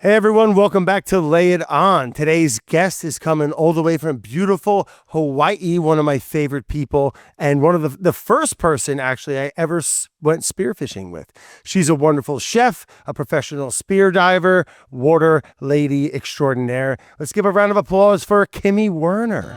Hey everyone, welcome back to Lay It On. Today's guest is coming all the way from beautiful Hawaii, one of my favorite people, and one of the first person actually I ever went spearfishing with. She's a wonderful chef, a professional spear diver, water lady extraordinaire. Let's give a round of applause for Kimi Werner.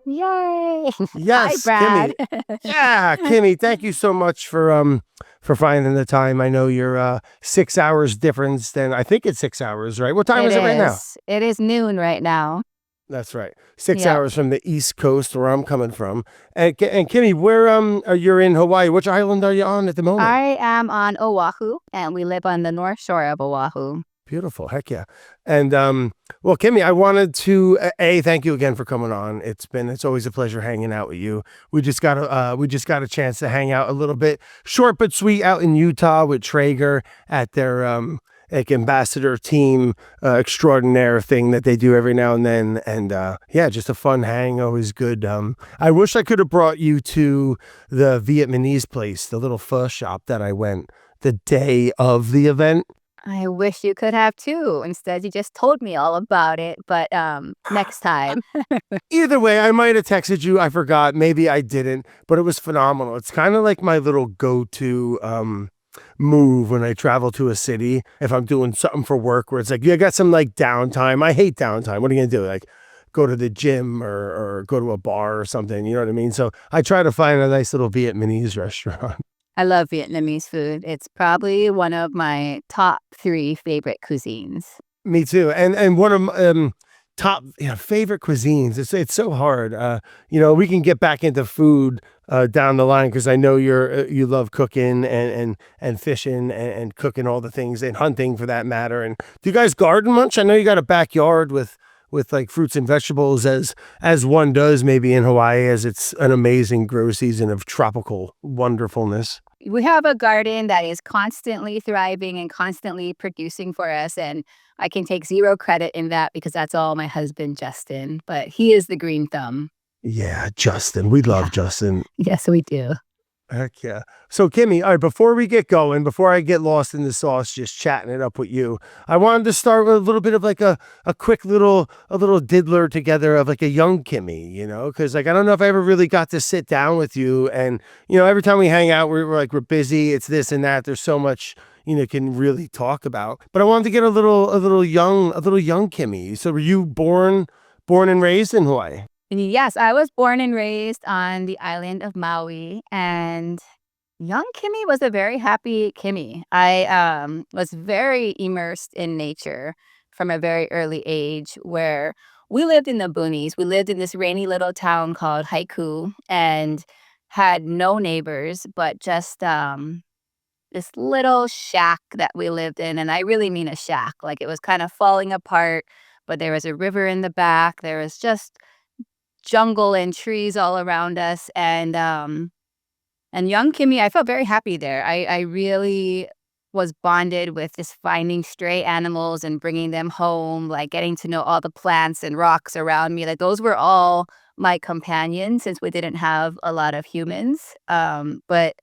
Yay! Yes, Hi, Brad. Kimi. Yeah, Kimi, thank you so much for finding the time. I know you're 6 hours difference than I think it's 6 hours, right? What time It is it right now? is. It is noon right now. That's right. 6 Yep. hours from the East Coast where I'm coming from. And Kimi, where are you in Hawaii? Which island are you on at the moment? I am on Oahu, and we live on the north shore of Oahu. Beautiful. Heck yeah. And well, Kimi, I wanted to thank you again for coming on. It's always a pleasure hanging out with you. We just got a chance to hang out a little bit, short but sweet, out in Utah with Traeger at their like ambassador team extraordinaire thing that they do every now and then. And yeah, just a fun hang, always good. I wish I could have brought you to the Vietnamese place, the little pho shop that I went the day of the event. I wish you could have too. Instead, you just told me all about it. But next time. Either way, I might have texted you. I forgot. Maybe I didn't, but it was phenomenal. It's kind of like my little go-to move when I travel to a city. If I'm doing something for work where it's like, you got some like downtime. I hate downtime. What are you going to do? Like go to the gym or go to a bar or something. You know what I mean? So I try to find a nice little Vietnamese restaurant. I love Vietnamese food. It's probably one of my top 3 favorite cuisines. Me too. And one of top favorite cuisines. It's so hard. We can get back into food down the line because I know you love cooking and fishing and cooking all the things and hunting for that matter. And do you guys garden much? I know you got a backyard with like fruits and vegetables as one does maybe in Hawaii, as it's an amazing grow season of tropical wonderfulness. We have a garden that is constantly thriving and constantly producing for us. And I can take 0 credit in that because that's all my husband, Justin. But he is the green thumb. Yeah, Justin. We love Yeah. Justin. Yes, we do. Heck yeah. So Kimi, all right, before we get going, before I get lost in the sauce, just chatting it up with you, I wanted to start with a little bit of like a quick little diddler together of like a young Kimi, because like I don't know if I ever really got to sit down with you. And every time we hang out, we're busy, it's this and that. There's so much can really talk about. But I wanted to get a little young Kimi. So were you born and raised in Hawaii? Yes, I was born and raised on the island of Maui, and young Kimi was a very happy Kimi. I was very immersed in nature from a very early age, where we lived in the boonies. We lived in this rainy little town called Haiku and had no neighbors, but just this little shack that we lived in. And I really mean a shack. Like it was kind of falling apart, but there was a river in the back. There was just jungle and trees all around us, and young Kimi, I felt very happy there. I really was bonded with just finding stray animals and bringing them home, like getting to know all the plants and rocks around me. Like those were all my companions since we didn't have a lot of humans. But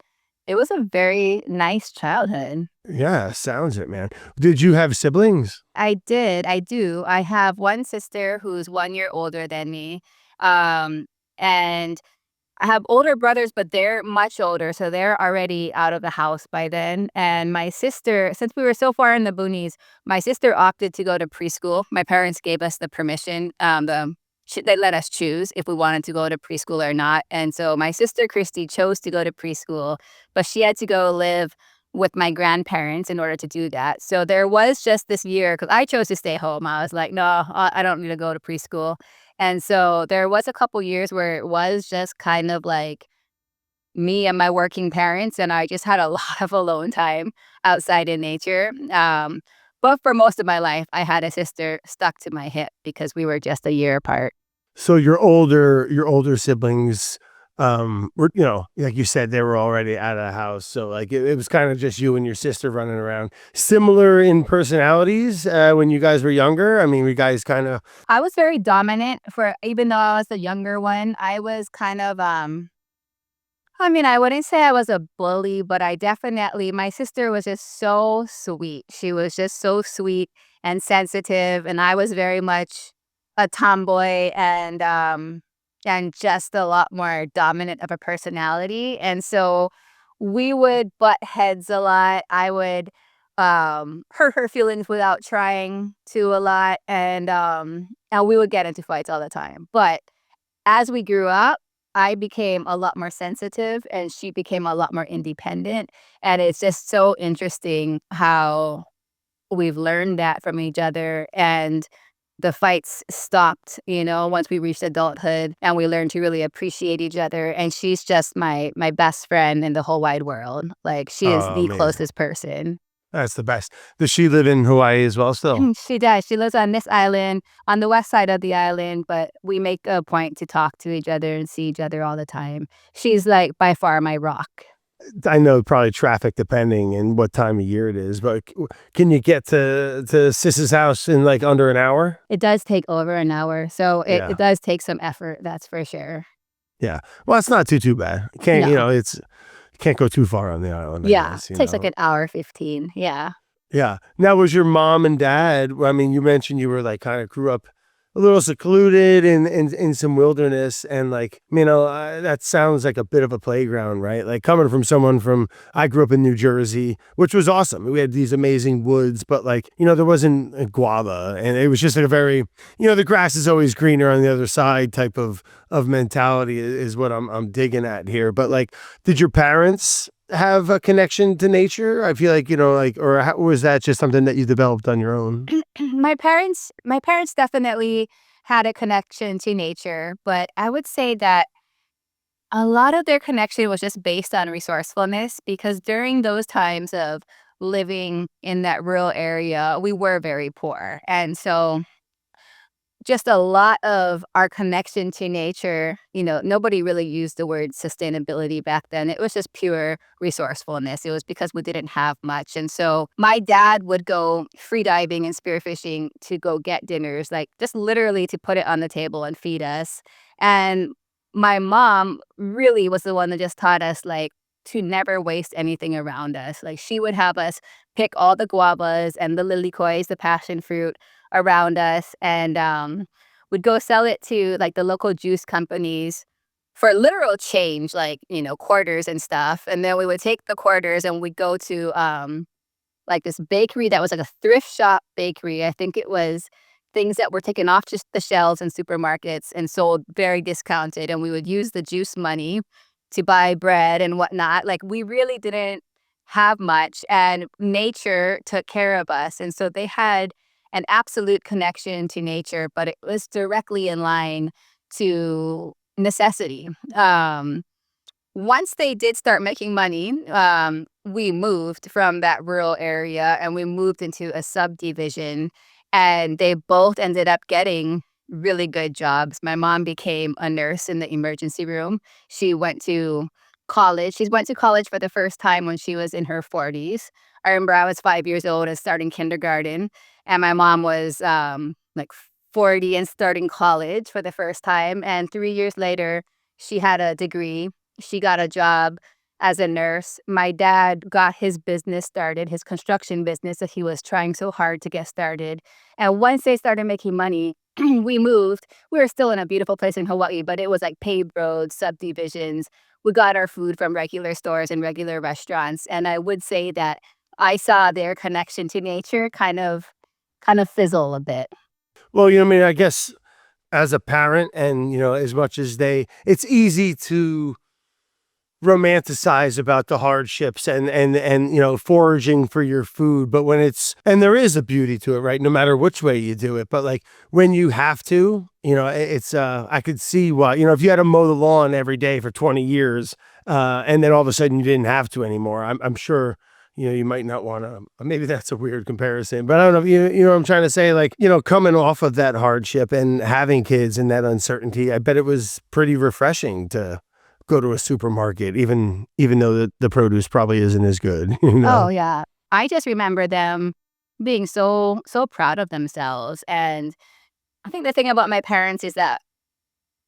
it was a very nice childhood. Yeah, sounds it, man. Did you have siblings? I do. I have one sister who's 1 year older than me. And I have older brothers, but they're much older, so they're already out of the house by then. And my sister, since we were so far in the boonies, my sister opted to go to preschool. My parents gave us the permission. They let us choose if we wanted to go to preschool or not. And so my sister Christy chose to go to preschool, but she had to go live with my grandparents in order to do that. So there was just this year, because I chose to stay home. I was like, no, I don't need to go to preschool. And so there was a couple years where it was just kind of like me and my working parents, and I just had a lot of alone time outside in nature. But for most of my life, I had a sister stuck to my hip because we were just a year apart. So your older siblings, like you said, they were already out of the house, so like it was kind of just you and your sister running around. Similar in personalities when you guys were younger. I mean, you guys kind of. I was very dominant for even though I was the younger one. I was kind of I mean, I wouldn't say I was a bully, but I definitely my sister was just so sweet. She was just so sweet and sensitive, and I was very much a tomboy and just a lot more dominant of a personality. And so we would butt heads a lot. I would hurt her feelings without trying to a lot, and we would get into fights all the time. But as we grew up, I became a lot more sensitive and she became a lot more independent. And it's just so interesting how we've learned that from each other. And the fights stopped, once we reached adulthood and we learned to really appreciate each other. And she's just my best friend in the whole wide world. Like she is Oh the man, closest person. that's the best. Does she live in Hawaii as well still? She does. She lives on this island, on the west side of the island, but we make a point to talk to each other and see each other all the time. She's like by far my rock. I know probably traffic depending and what time of year it is, but can you get to Sis's house in like under an hour? It does take over an hour, so it Yeah. does take some effort, that's for sure. Yeah. Well, it's not too bad. You can't, No. it's you can't go too far on the island, I Yeah, guess, takes like an hour 15, yeah. Yeah. Now, was your mom and dad, I mean, you mentioned you were like kind of grew up a little secluded in some wilderness and like, that sounds like a bit of a playground, right? Like coming from someone I grew up in New Jersey, which was awesome. We had these amazing woods, but like, there wasn't a guava and it was just like a very, the grass is always greener on the other side type of mentality is what I'm digging at here. But like, did your parents have a connection to nature? I feel like, was that just something that you developed on your own? My parents definitely had a connection to nature, but I would say that a lot of their connection was just based on resourcefulness because during those times of living in that rural area, we were very poor. And so just a lot of our connection to nature, nobody really used the word sustainability back then. It was just pure resourcefulness. It was because we didn't have much. And so my dad would go free diving and spearfishing to go get dinners, like just literally to put it on the table and feed us. And my mom really was the one that just taught us like to never waste anything around us. Like she would have us pick all the guavas and the lilikoi, the passion fruit around us, and would go sell it to like the local juice companies for literal change, like quarters and stuff. And then we would take the quarters and we'd go to like this bakery that was like a thrift shop bakery. I think it was things that were taken off just the shelves in supermarkets and sold very discounted. And we would use the juice money to buy bread and whatnot. Like we really didn't have much, and nature took care of us. And so they had an absolute connection to nature, but it was directly in line to necessity. Once they did start making money, we moved from that rural area and we moved into a subdivision, and they both ended up getting really good jobs. My mom became a nurse in the emergency room. She went to college. She went to college for the first time when she was in her 40s. I remember I was 5 years old and starting kindergarten, and my mom was like 40 and starting college for the first time. And 3 years later, she had a degree. She got a job as a nurse. My dad got his business started, his construction business that he was trying so hard to get started. And once they started making money, we moved. We were still in a beautiful place in Hawaii, but it was like paved roads, subdivisions. We got our food from regular stores and regular restaurants. And I would say that I saw their connection to nature kind of fizzle a bit. Well, I guess as a parent and, as much as it's easy to romanticize about the hardships and foraging for your food, but and there is a beauty to it, right? No matter which way you do it, but like when you have to, it's I could see why, if you had to mow the lawn every day for 20 years and then all of a sudden you didn't have to anymore, I'm sure you might not want to. Maybe that's a weird comparison, but I don't know. You know what I'm trying to say? Like, coming off of that hardship and having kids and that uncertainty, I bet it was pretty refreshing to go to a supermarket, even though the produce probably isn't as good, Oh, yeah. I just remember them being so proud of themselves, and I think the thing about my parents is that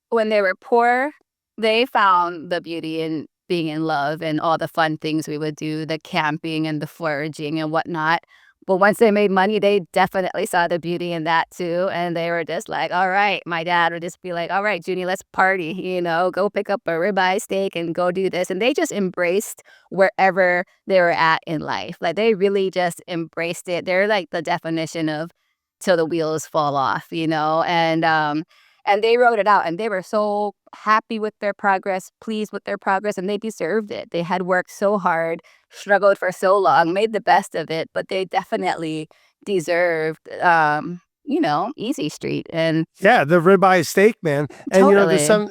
when they were poor, they found the beauty in being in love and all the fun things we would do, the camping and the foraging and whatnot. But once they made money, they definitely saw the beauty in that too. And they were just like, all right, my dad would just be like, all right, Junie, let's party, go pick up a ribeye steak and go do this. And they just embraced wherever they were at in life. Like they really just embraced it. They're like the definition of till the wheels fall off, and they wrote it out and they were so happy with their progress, pleased with their progress, and they deserved it. They had worked so hard, struggled for so long, made the best of it, but they definitely deserved, easy street. And Yeah, the ribeye steak, man. And there's totally.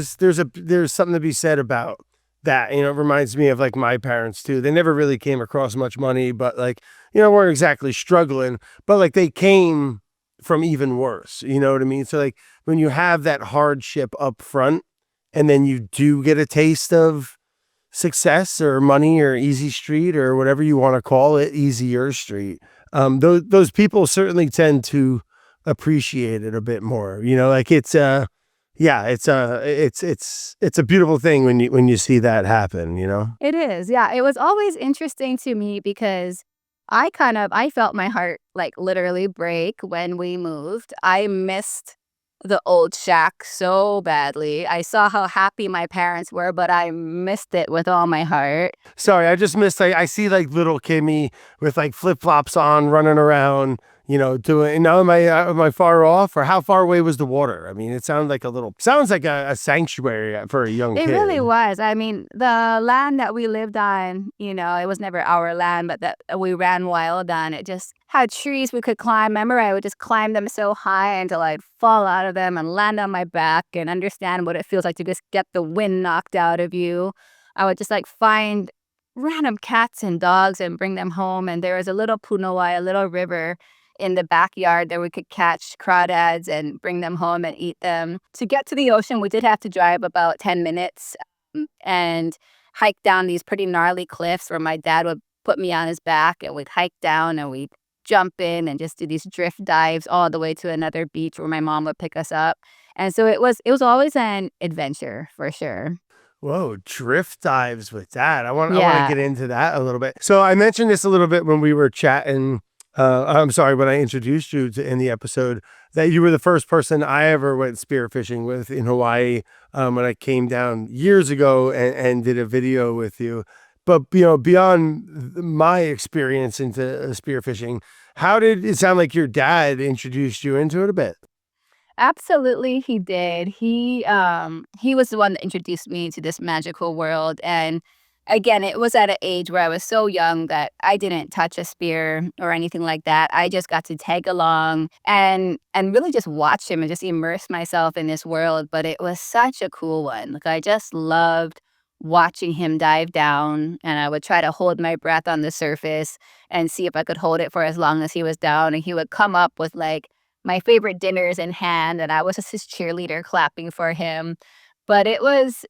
some there's something to be said about that. It reminds me of like my parents too. They never really came across much money, but like, weren't exactly struggling, but like they came from even worse. You know what I mean? So like when you have that hardship up front and then you do get a taste of success or money or easy street or whatever you want to call it, easier street. Those people certainly tend to appreciate it a bit more. Like yeah, it's a beautiful thing when you see that happen. It is, yeah. It was always interesting to me because I felt my heart like literally break when we moved. I missed the old shack so badly. I saw how happy my parents were, but I missed it with all my heart. Sorry, I just missed. I see like little Kimmy with like flip flops on, running around. Doing. Now, am I far off, or how far away was the water? I mean, it sounds like a sanctuary for a young It really kid. was. I mean, the land that we lived on, it was never our land, but that we ran wild on. It just had trees we could climb. Remember, I would just climb them so high until I'd fall out of them and land on my back and understand what it feels like to just get the wind knocked out of you. I would just like find random cats and dogs and bring them home. And there was a little punawai, a little river in the backyard that we could catch crawdads and bring them home and eat them. To get to the ocean, we did have to drive about 10 minutes and hike down these pretty gnarly cliffs where my dad would put me on his back and we'd hike down and we'd jump in and just do these drift dives all the way to another beach where my mom would pick us up. And so it was always an adventure for sure. Whoa, drift dives with that. I want to Yeah. get into that a little bit. So I mentioned this a little bit when we were chatting. I'm sorry, when I introduced you in the episode, that you were the first person I ever went spearfishing with in Hawaii, when I came down years ago and did a video with you. But beyond my experience into spearfishing, how did it sound like your dad introduced you into it a bit? Absolutely, he did. He was the one that introduced me to this magical world, and again, it was at an age where I was so young that I didn't touch a spear or anything like that. I just got to tag along and really just watch him and just immerse myself in this world, but it was such a cool one. Like, I just loved watching him dive down, and I would try to hold my breath on the surface and see if I could hold it for as long as he was down, and he would come up with, like, my favorite dinners in hand, and I was just his cheerleader clapping for him. But it was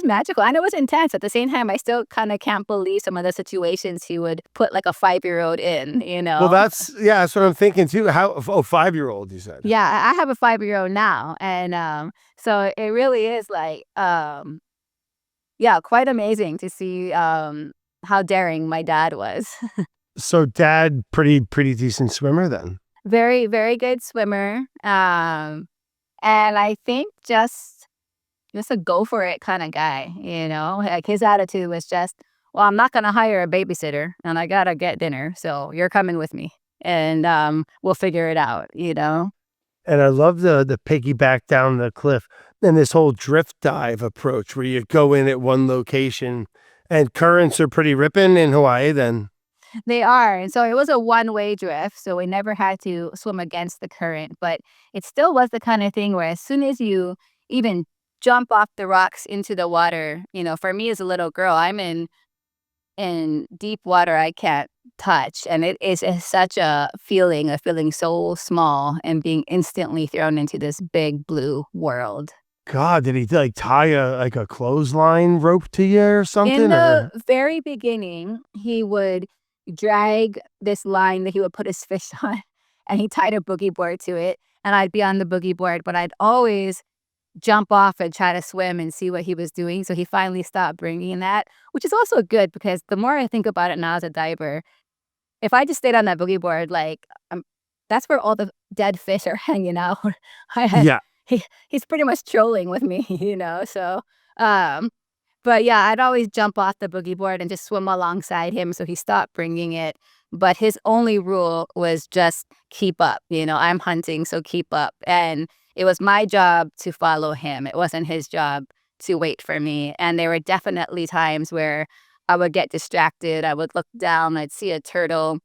magical, and it was intense. At the same time, I still kinda can't believe some of the situations he would put, like, a five-year-old in, you Well, know? that's what I'm thinking too. How, oh, 5-year-old, you said. Yeah, I have a five-year-old now, and, so it really is, like, yeah, quite amazing to see, how daring my dad was. So dad, pretty decent swimmer then. Very, very good swimmer, and I think just a go for it kinda guy, Like, his attitude was just, "Well, I'm not gonna hire a babysitter, and I gotta get dinner, so you're coming with me, and, we'll figure it out?" And I love the piggyback down the cliff and this whole drift dive approach where you go in at one location, and currents are pretty ripping in Hawaii then. They are, and so it was a one-way drift, so we never had to swim against the current, but it still was the kinda thing where as soon as you even jump off the rocks into the water, for me as a little girl, I'm in deep water I can't touch, and it's such a feeling so small and being instantly thrown into this big blue world. God, did he like tie a clothesline rope to you or In something? the Or very beginning, he would drag this line that he would put his fish on, and he tied a boogie board to it, and I'd be on the boogie board, but I'd always jump off and try to swim and see what he was doing, so he finally stopped bringing that, which is also good because the more I think about it now as a diver, if I just stayed on that boogie board, like, that's where all the dead fish are hanging out. I yeah. he's pretty much trolling with me, so, um but yeah, I'd always jump off the boogie board and just swim alongside him, so he stopped bringing it, but his only rule was just keep up, I'm hunting, so keep up, and it was my job to follow him. It wasn't his job to wait for me, and there were definitely times where I would get distracted. I would look down, I'd see a turtle.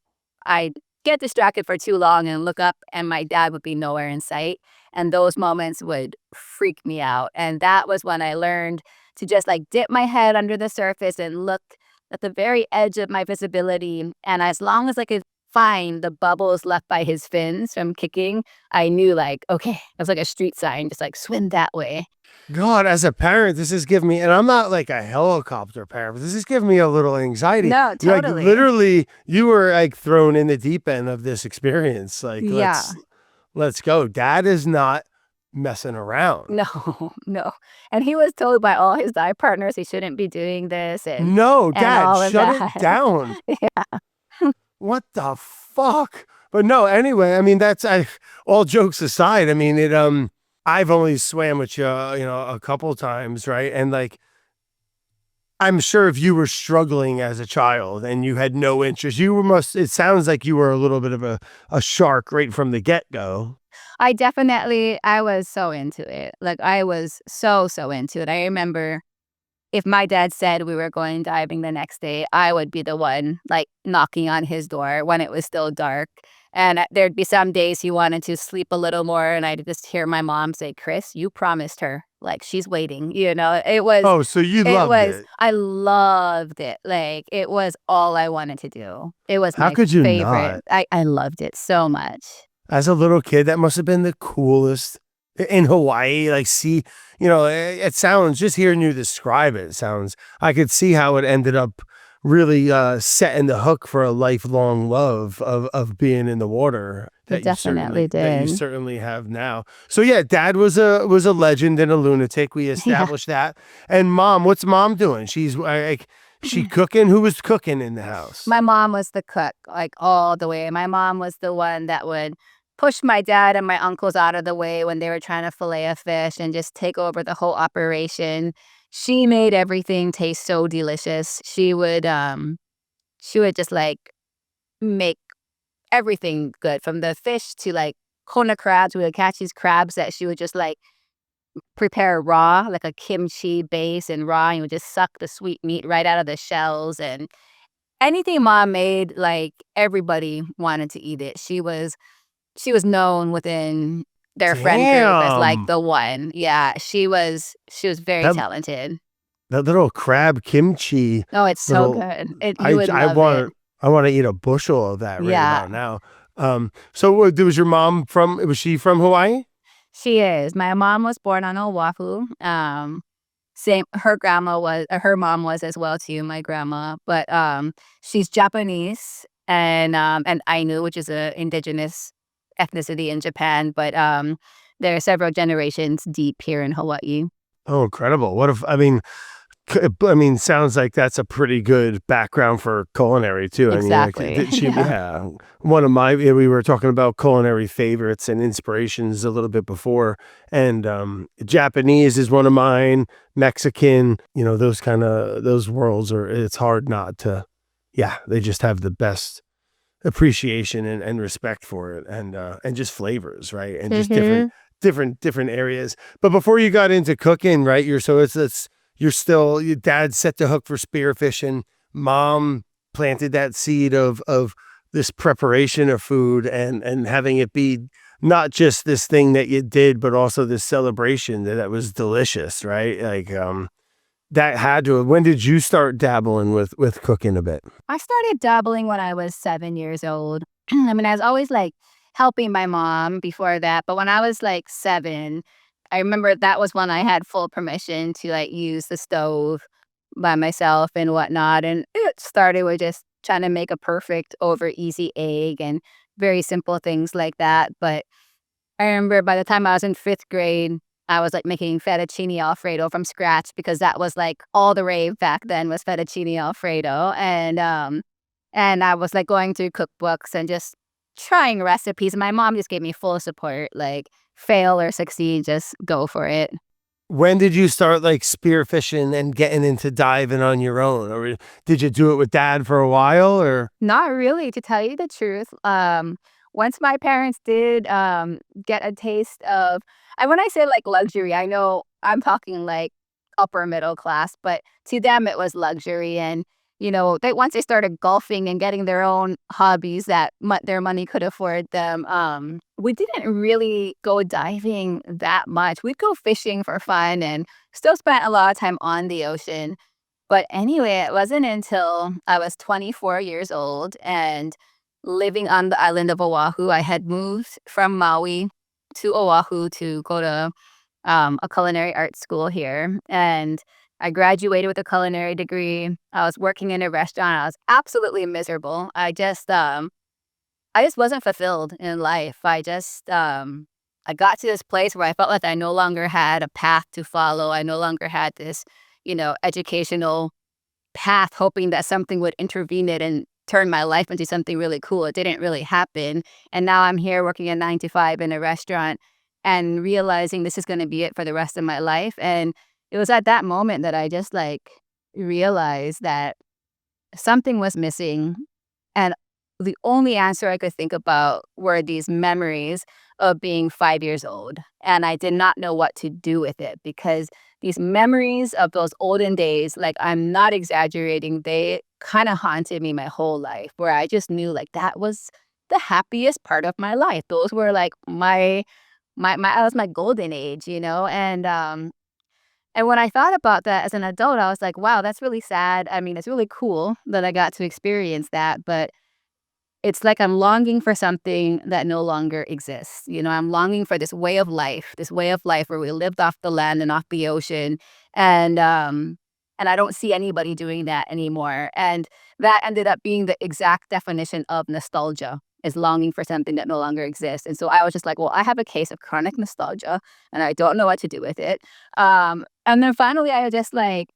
I'd get distracted for too long and look up, and my dad would be nowhere in sight, and those moments would freak me out, and that was when I learned to just, like, dip my head under the surface and look at the very edge of my visibility, and as long as I could find the bubbles left by his fins from kicking, I knew, like, okay, it was like a street sign, just, like, swim that way. God, as a parent, this is giving me, and I'm not like a helicopter parent, but this is giving me a little anxiety. No, You're like totally. literally, you were like thrown in the deep end of this experience. Like, Yeah. let's go. Dad is not messing around. No, no, and he was told by all his dive partners he shouldn't be doing this No, and Dad, all of shut it that. down. Yeah. What the fuck? But no, anyway, I mean, all jokes aside, I mean, I've only swam with you, a couple times, right? And like, I'm sure if you were struggling as a child and you had no interest, it sounds like you were a little bit of a shark right from the get-go. I was so into it. Like, I was so, so into it. I remember if my dad said we were going diving the next day, I would be the one, like, knocking on his door when it was still dark, and, there'd be some days he wanted to sleep a little more, and I'd just hear my mom say, "Chris, you promised her, like, she's waiting," Oh, so you loved it. I loved it, like, it was all I wanted to do. It was How my could you favorite. not? I loved it so much. As a little kid, that must have been the coolest in Hawaii. Like, see, it sounds, just hearing you describe it, sounds, I could see how it ended up really setting the hook for a lifelong love of being in the water It definitely that you did. certainly have now. So yeah, Dad was a legend and a lunatic. We Yeah. established that. And Mom, what's Mom doing? She's like, she cooking? Who was cooking in the house? My mom was the cook, like, all the way. My mom was the one that would push my dad and my uncles out of the way when they were trying to fillet a fish and just take over the whole operation. She made everything taste so delicious. She would just, like, make everything good, from the fish to, like, kona crabs. We would catch these crabs that she would just, like, prepare raw, like a kimchi base and raw, and you would just suck the sweet meat right out of the shells, and anything mom made, like, everybody wanted to eat it. She was known within their friend group as, like, Damn. the one. Yeah, she was very That talented. that little crab kimchi, Oh, it's so little good. You would I love it. want to eat a bushel of that right Yeah, about now. So was your mom was she from Hawaii? she is. My mom was born on Oahu. Same her mom was as well too, my grandma, but, she's Japanese and Ainu, which is a indigenous ethnicity in Japan, but, there are several generations deep here in Hawaii. Oh, incredible. What if, I mean, sounds like that's a pretty good background for culinary too. I mean, like, Exactly. she, Yeah. yeah, one of my, yeah, we were talking about culinary favorites and inspirations a little bit before, and Japanese is one of mine. Mexican, those worlds it's hard not to, yeah, they just have the best appreciation and respect for it, and just flavors, right? And just Mhm. different areas. But before you got into cooking, right? Your dad set the hook for spearfishing. Mom planted that seed of this preparation of food and having it be not just this thing that you did, but also this celebration that was delicious, right? Like, that had to when did you start dabbling with cooking a bit? I started dabbling when I was 7 years old. I mean, I was always, like, helping my mom before that, but when I was, like, 7, I remember that was when I had full permission to, like, use the stove by myself and whatnot, and it started with just trying to make a perfect over easy egg and very simple things like that, but I remember by the time I was in 5th grade, I was, like, making fettuccine alfredo from scratch because that was, like, all the rave back then was fettuccine alfredo, and I was, like, going through cookbooks and just trying recipes. My mom just gave me full support, like, fail or succeed, just go for it. When did you start, like, spearfishing and getting into diving on your own? Or did you do it with dad for a while, or Not really, to tell you the truth. Once my parents did, get a taste of and when I say, like, luxury, I know I'm talking, like, upper middle class, but to them, it was luxury, and, they once they started golfing and getting their own hobbies that their money could afford them, we didn't really go diving that much. We'd go fishing for fun and still spent a lot of time on the ocean. But anyway, it wasn't until I was 24 years old and living on the island of Oahu. I had moved from Maui to Oahu to go to a culinary arts school here. And I graduated with a culinary degree. I was working in a restaurant. I was absolutely miserable. I just wasn't fulfilled in life. I got to this place where I felt like I no longer had a path to follow. I no longer had this, educational path hoping that something would intervene it and turn my life into something really cool. It didn't really happen. And now I'm here working a 9 to 5 in a restaurant and realizing this is going to be it for the rest of my life. And it was at that moment that I just like realized that something was missing. And the only answer I could think about were these memories of being 5 years old. And I did not know what to do with it because these memories of those olden days, like I'm not exaggerating, they kind of haunted me my whole life, where I just knew like that was the happiest part of my life. Those were like my that was my golden age, and when I thought about that as an adult, I was like, wow, that's really sad. I mean, it's really cool that I got to experience that, but it's like I'm longing for something that no longer exists. I'm longing for this way of life where we lived off the land and off the ocean. And I don't see anybody doing that anymore. And that ended up being the exact definition of nostalgia is longing for something that no longer exists. And so I was just like, well, I have a case of chronic nostalgia and I don't know what to do with it. And then finally I just like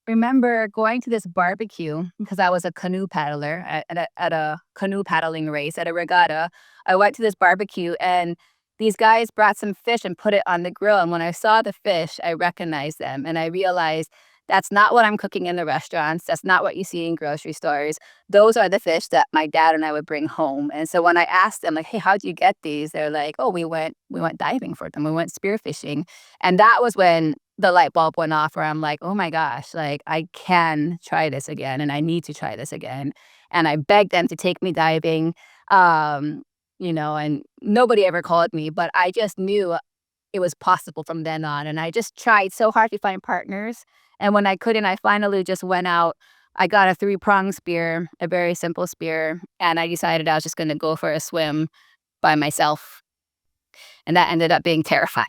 remember going to this barbecue because I was a canoe paddler at a canoe paddling race at a regatta. I went to this barbecue and these guys brought some fish and put it on the grill. And when I saw the fish, I recognized them and I realized that's not what I'm cooking in the restaurants. That's not what you see in grocery stores. Those are the fish that my dad and I would bring home. And so when I asked them, like, hey, how'd you get these? They're like, oh, we went diving for them. We went spearfishing. And that was when the light bulb went off where I'm like, oh my gosh, like I can try this again and I need to try this again. And I begged them to take me diving. And nobody ever called me, but I just knew it was possible from then on. And I just tried so hard to find partners. And when I couldn't, I finally just went out. I got a 3-prong spear, a very simple spear, and I decided I was just going to go for a swim by myself. And that ended up being terrifying.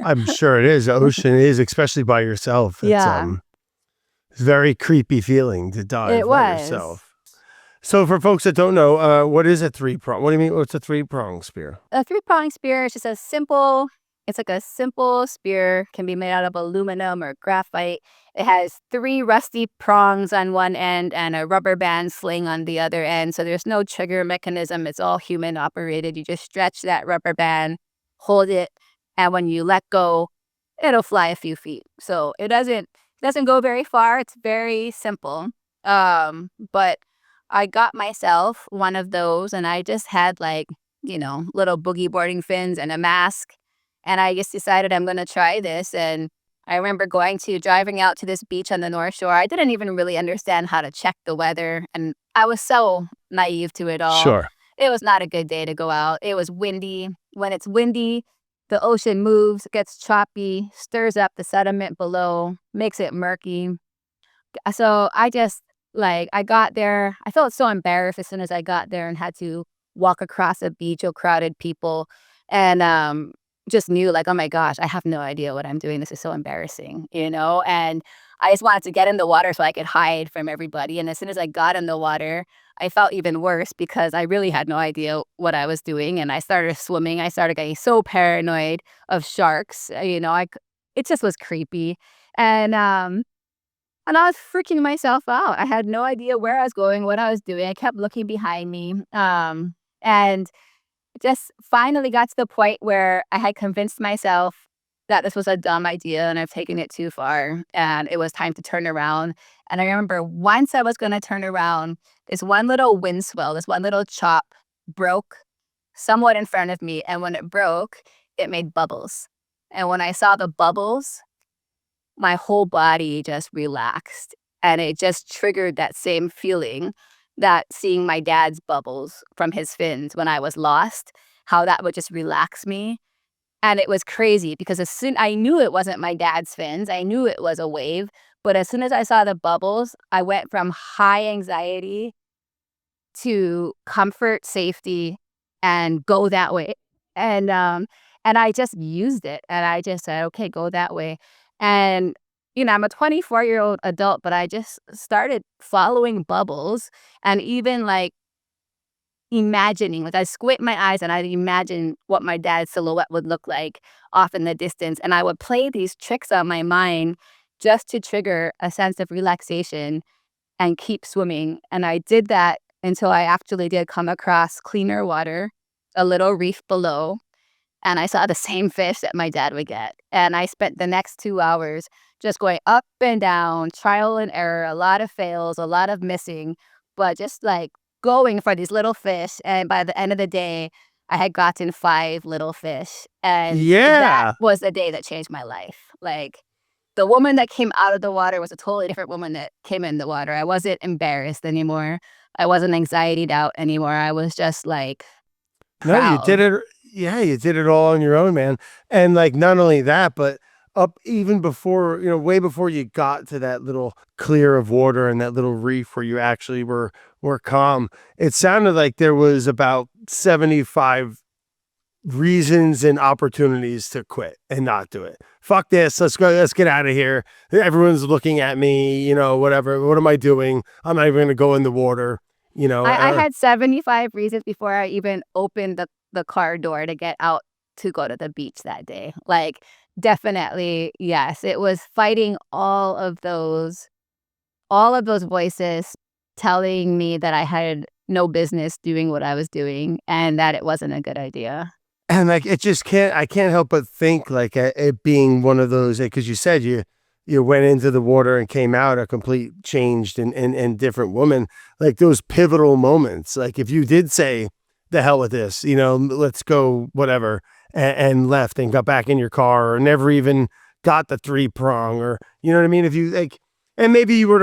I'm sure it is. The ocean is, especially by yourself. Yeah, It's very creepy feeling to dive it by was. yourself. So for folks that don't know, what is a 3-prong? What do you mean? What's a 3-prong spear? A 3-prong spear is just it's like a simple spear, can be made out of aluminum or graphite. It has 3 rusty prongs on one end and a rubber band sling on the other end. So there's no trigger mechanism. It's all human operated. You just stretch that rubber band, hold it, and when you let go, it'll fly a few feet. So it doesn't go very far. It's very simple. But I got myself one of those and I just had like, little boogie boarding fins and a mask. And I just decided I'm going to try this. And I remember driving out to this beach on the North Shore. I didn't even really understand how to check the weather. And I was so naive to it all. Sure. It was not a good day to go out. It was windy. When it's windy, the ocean moves, gets choppy, stirs up the sediment below, makes it murky. So I got there. I felt so embarrassed as soon as I got there and had to walk across a beach of crowded people. And just knew like, oh my gosh, I have no idea what I'm doing. This is so embarrassing, you know? And I just wanted to get in the water so I could hide from everybody. And as soon as I got in the water, I felt even worse because I really had no idea what I was doing. And I started swimming. I started getting so paranoid of sharks. It just was creepy. And and I was freaking myself out. I had no idea where I was going, what I was doing. I kept looking behind me. And just finally got to the point where I had convinced myself that this was a dumb idea and I've taken it too far and it was time to turn around. And I remember once I was going to turn around, this one little wind swell, this one little chop broke somewhat in front of me. And when it broke, it made bubbles. And when I saw the bubbles, my whole body just relaxed. And it just triggered that same feeling that seeing my dad's bubbles from his fins when I was lost, how that would just relax me. And it was crazy because as soon I knew it wasn't my dad's fins, I knew it was a wave. But as soon as I saw the bubbles, I went from high anxiety to comfort, safety, and go that way. And and I just used it and I just said, okay, go that way. And I'm a 24-year-old adult, but I just started following bubbles and even like imagining, like I squint my eyes and I'd imagine what my dad's silhouette would look like off in the distance. And I would play these tricks on my mind just to trigger a sense of relaxation and keep swimming. And I did that until I actually did come across cleaner water, a little reef below, and I saw the same fish that my dad would get. And I spent the next 2 hours just going up and down, trial and error, a lot of fails, a lot of missing, but just like going for these little fish. And by the end of the day, I had gotten 5 little fish. And that Yeah. was the day that changed my life. Like the woman that came out of the water was a totally different woman that came in the water. I wasn't embarrassed anymore. I wasn't anxietied out anymore. I was just like No, you did proud. it. Yeah, you did it all on your own, man. And like not only that, but up even before, way before you got to that little clear of water and that little reef where you actually were calm, it sounded like there was about 75 reasons and opportunities to quit and not do it. Fuck this. Let's go. Let's get out of here. Everyone's looking at me, whatever. What am I doing? I'm not even going to go in the water, I or had 75 reasons before I even opened the car door to get out to go to the beach that day. Like, definitely, yes. It was fighting all of those voices telling me that I had no business doing what I was doing and that it wasn't a good idea. And like it just can't I can't help but think like it being one of those because you said you went into the water and came out a complete changed and different woman. Like those pivotal moments. Like if you did say the hell with this, let's go whatever and left and got back in your car or never even got the three prong or you know what I mean? If you like and maybe you would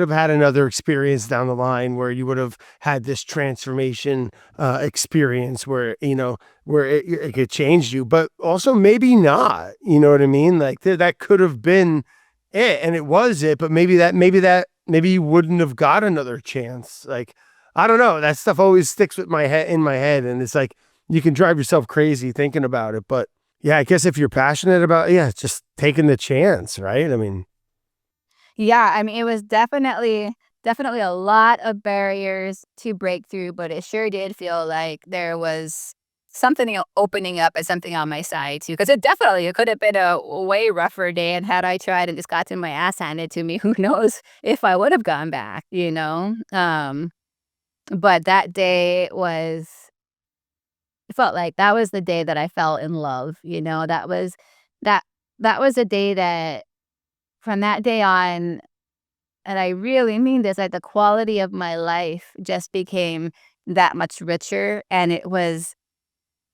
have had another experience down the line where you would have had this transformation experience where it could change you, but also maybe not. You know what I mean? Like that could have been it, and it was it. But maybe you wouldn't have got another chance. Like I don't know. That stuff always sticks with my head in my head, and it's like you can drive yourself crazy thinking about it. But yeah, I guess if you're passionate about just taking the chance, right? I mean, Yeah, I mean, it was definitely a lot of barriers to break through, but it sure did feel like there was something opening up and something on my side too. Because it could have been a way rougher day, and had I tried and just gotten my ass handed to me, who knows if I would have gone back, you know? But that day was it felt like that was the day that I fell in love, that that was a day that from that day on, and I really mean this, like the quality of my life just became that much richer. And it was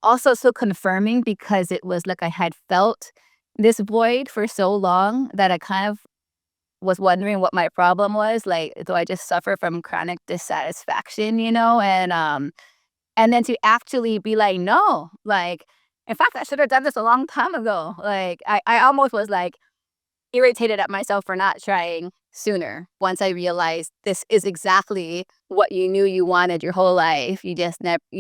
also so confirming because it was like I had felt this void for so long that I kind of was wondering what my problem was. Like, do I just suffer from chronic dissatisfaction, and then to actually be like, no, like, in fact, I should have done this a long time ago. Like, I almost was like, irritated at myself for not trying sooner. Once I realized this is exactly what you knew you wanted your whole life, you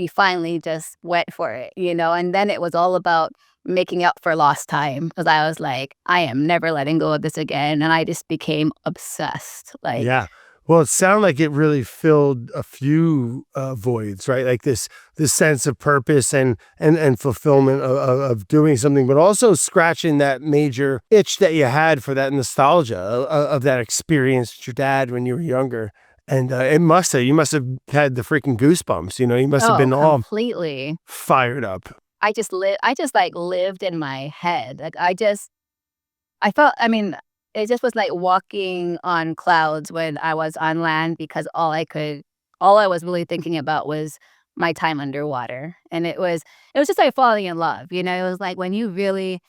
finally just went for it, and then it was all about making up for lost time, because I was like, I am never letting go of this again. And I just became obsessed. Like, Yeah. Well, it sounded like it really filled a few voids, right? Like this sense of purpose and fulfillment of doing something, but also scratching that major itch that you had for that nostalgia of that experience with your dad when you were younger. And you must have had the freaking goosebumps. You must have oh, been all completely. fired up. I just like lived in my head. Like, I felt, I mean, it just was like walking on clouds when I was on land, because all I was really thinking about was my time underwater. And it was just like falling in love. It was like when you really,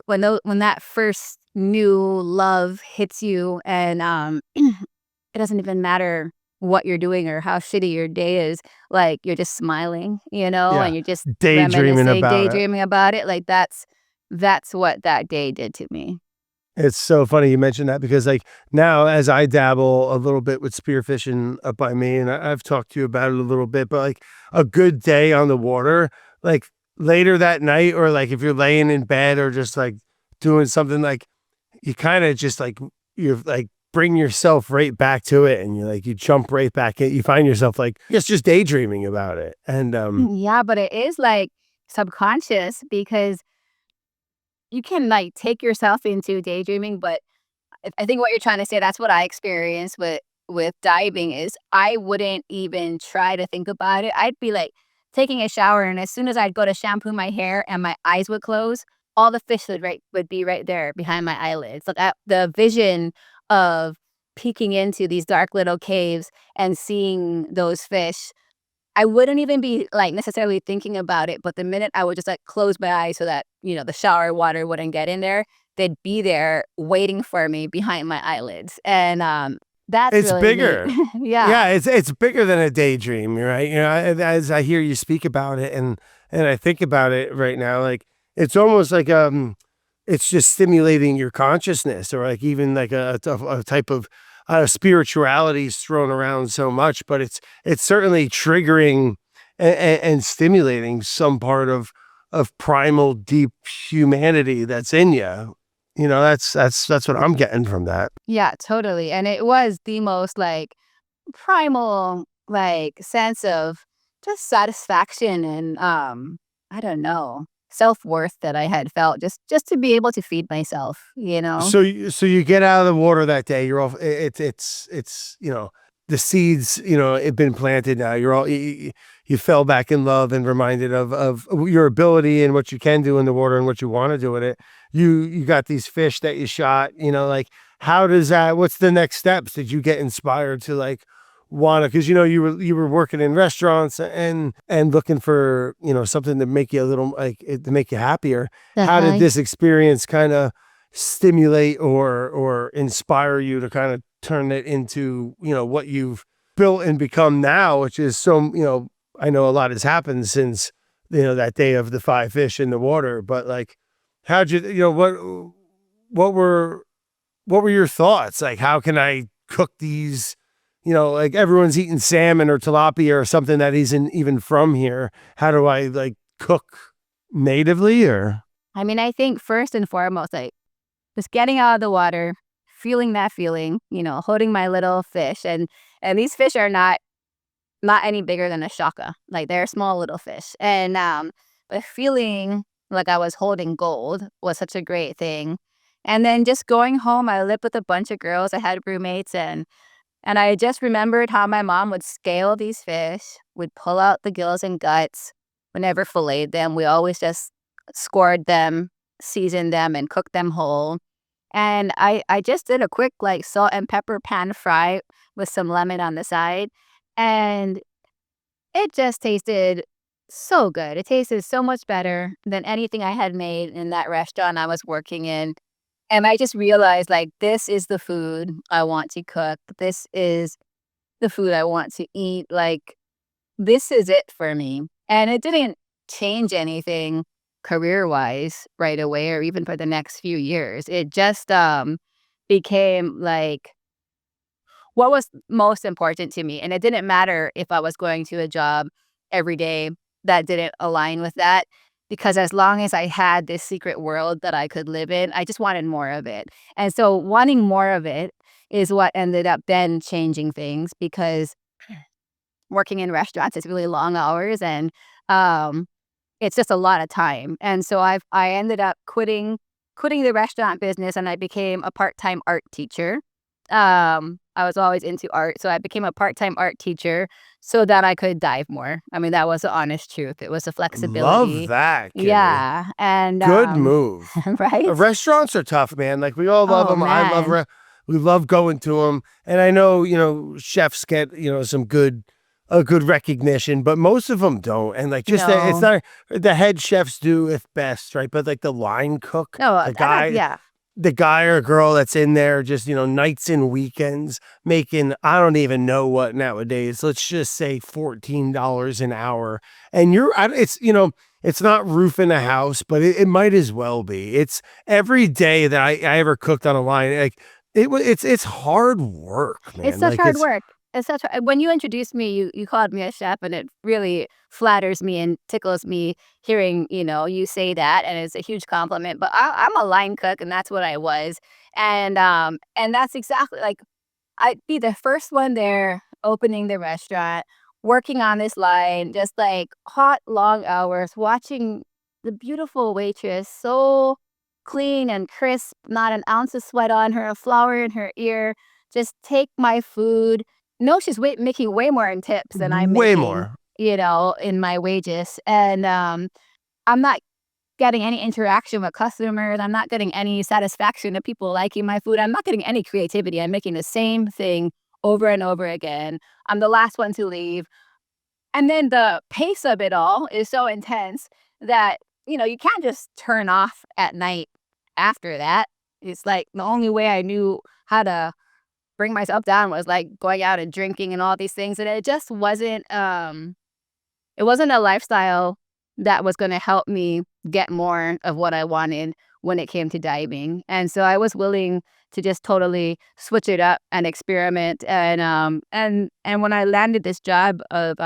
when that first new love hits you, and it doesn't even matter what you're doing or how shitty your day is. Like, you're just smiling, Yeah. and you're just Daydreaming reminiscing, about it. daydreaming about it. Like, that's what that day did to me. It's so funny you mentioned that because, like, now as I dabble a little bit with spearfishing up by me, and I've talked to you about it a little bit, but like a good day on the water, like later that night, or like if you're laying in bed or just like doing something, like you kind of just like you're like bring yourself right back to it, and you jump right back in. You find yourself like just daydreaming about it, and Yeah, but it is like subconscious, because you can like take yourself into daydreaming. But I think what you're trying to say, that's what I experienced with diving, is I wouldn't even try to think about it. I'd be like taking a shower, and as soon as I'd go to shampoo my hair and my eyes would close, all the fish would be right there behind my eyelids. Like, the vision of peeking into these dark little caves and seeing those fish, I wouldn't even be, like, necessarily thinking about it. But the minute I would just, like, close my eyes so that, the shower water wouldn't get in there, they'd be there waiting for me behind my eyelids. And, that's it's really neat. bigger. Yeah. Yeah, it's bigger than a daydream, right? As I hear you speak about it, and I think about it right now, like it's almost like it's just stimulating your consciousness, or like even like a type of spirituality is thrown around so much, but it's certainly triggering and stimulating some part of primal deep humanity that's in you. That's what I'm getting from that. Yeah, totally. And it was the most, like, primal, like, sense of just satisfaction and, I don't know, self-worth that I had felt, just to be able to feed myself. So you get out of the water that day. You're off. It's the seeds have been planted now. You fell back in love and reminded of your ability and what you can do in the water and what you want to do with it. You got these fish that you shot. Like how does that? What's the next steps? Did you get inspired to like want to? Because you were working in restaurants and looking for something to make you a little to make you happier. How did Uh-huh. this experience kind of stimulate or inspire you to kind of turn it into what you've built and become now, which is I know a lot has happened since that day of the 5 fish in the water, but like how'd you what were your thoughts, like how can I cook these, like everyone's eating salmon or tilapia or something that isn't even from here. How do I like cook natively? Or I mean, I think first and foremost, like, just getting out of the water, feeling that feeling, holding my little fish, and these fish are not any bigger than a shaka. Like, they're small little fish. And but feeling like I was holding gold was such a great thing. And then just going home, I lived with a bunch of girls. I had roommates, and I just remembered how my mom would scale these fish, would pull out the gills and guts, would never filleted them. We always just scored them, seasoned them, and cooked them whole. And I just did a quick, like, salt and pepper pan fry with some lemon on the side. And it just tasted so good. It tasted so much better than anything I had made in that restaurant I was working in. And I just realized, like, this is the food I want to cook. This is the food I want to eat. Like, this is it for me. And it didn't change anything career-wise right away or even for the next few years. It just became like what was most important to me. And it didn't matter if I was going to a job every day that didn't align with that, because as long as I had this secret world that I could live in, I just wanted more of it. And so wanting more of it is what ended up then changing things, because working in restaurants is really long hours, and um, it's just a lot of time. And so I ended up quitting the restaurant business, and I became a part-time art teacher. I was always into art, so I became a part-time art teacher so that I could dive more. I mean, that was the honest truth. It was the Love flexibility. that, Kimmy. Yeah, and Good move. right? Restaurants are tough, man. Like we all love Oh them. man. We love going to them, and I know chefs get some good a good recognition, but most of them don't. And like just it's No. not the head chefs do at best, right? But like the line cook, No, the that guy yeah. the guy or girl that's in there just, nights and weekends making, I don't even know what nowadays, let's just say $14 an hour. And it's not roofing a house, but it might as well be. It's every day that I ever cooked on a line, like it's hard work, It's man. such Like hard it's, work. It's such when you introduced me, you called me a chef, and it really flatters me and tickles me hearing, you say that, and it's a huge compliment. But I'm a line cook, and that's what I was. And that's exactly like I'd be the first one there opening the restaurant, working on this line, just like hot, long hours, watching the beautiful waitress, so clean and crisp, not an ounce of sweat on her, a flower in her ear, just take my food. No, she's making way more in tips than I'm way making, more. in my wages. And I'm not getting any interaction with customers. I'm not getting any satisfaction of people liking my food. I'm not getting any creativity. I'm making the same thing over and over again. I'm the last one to leave. And then the pace of it all is so intense that, you can't just turn off at night after that. It's like the only way I knew how to bring myself down was like going out and drinking and all these things. And it just wasn't a lifestyle that was going to help me get more of what I wanted when it came to diving. And so I was willing to just totally switch it up and experiment. And when I landed this job of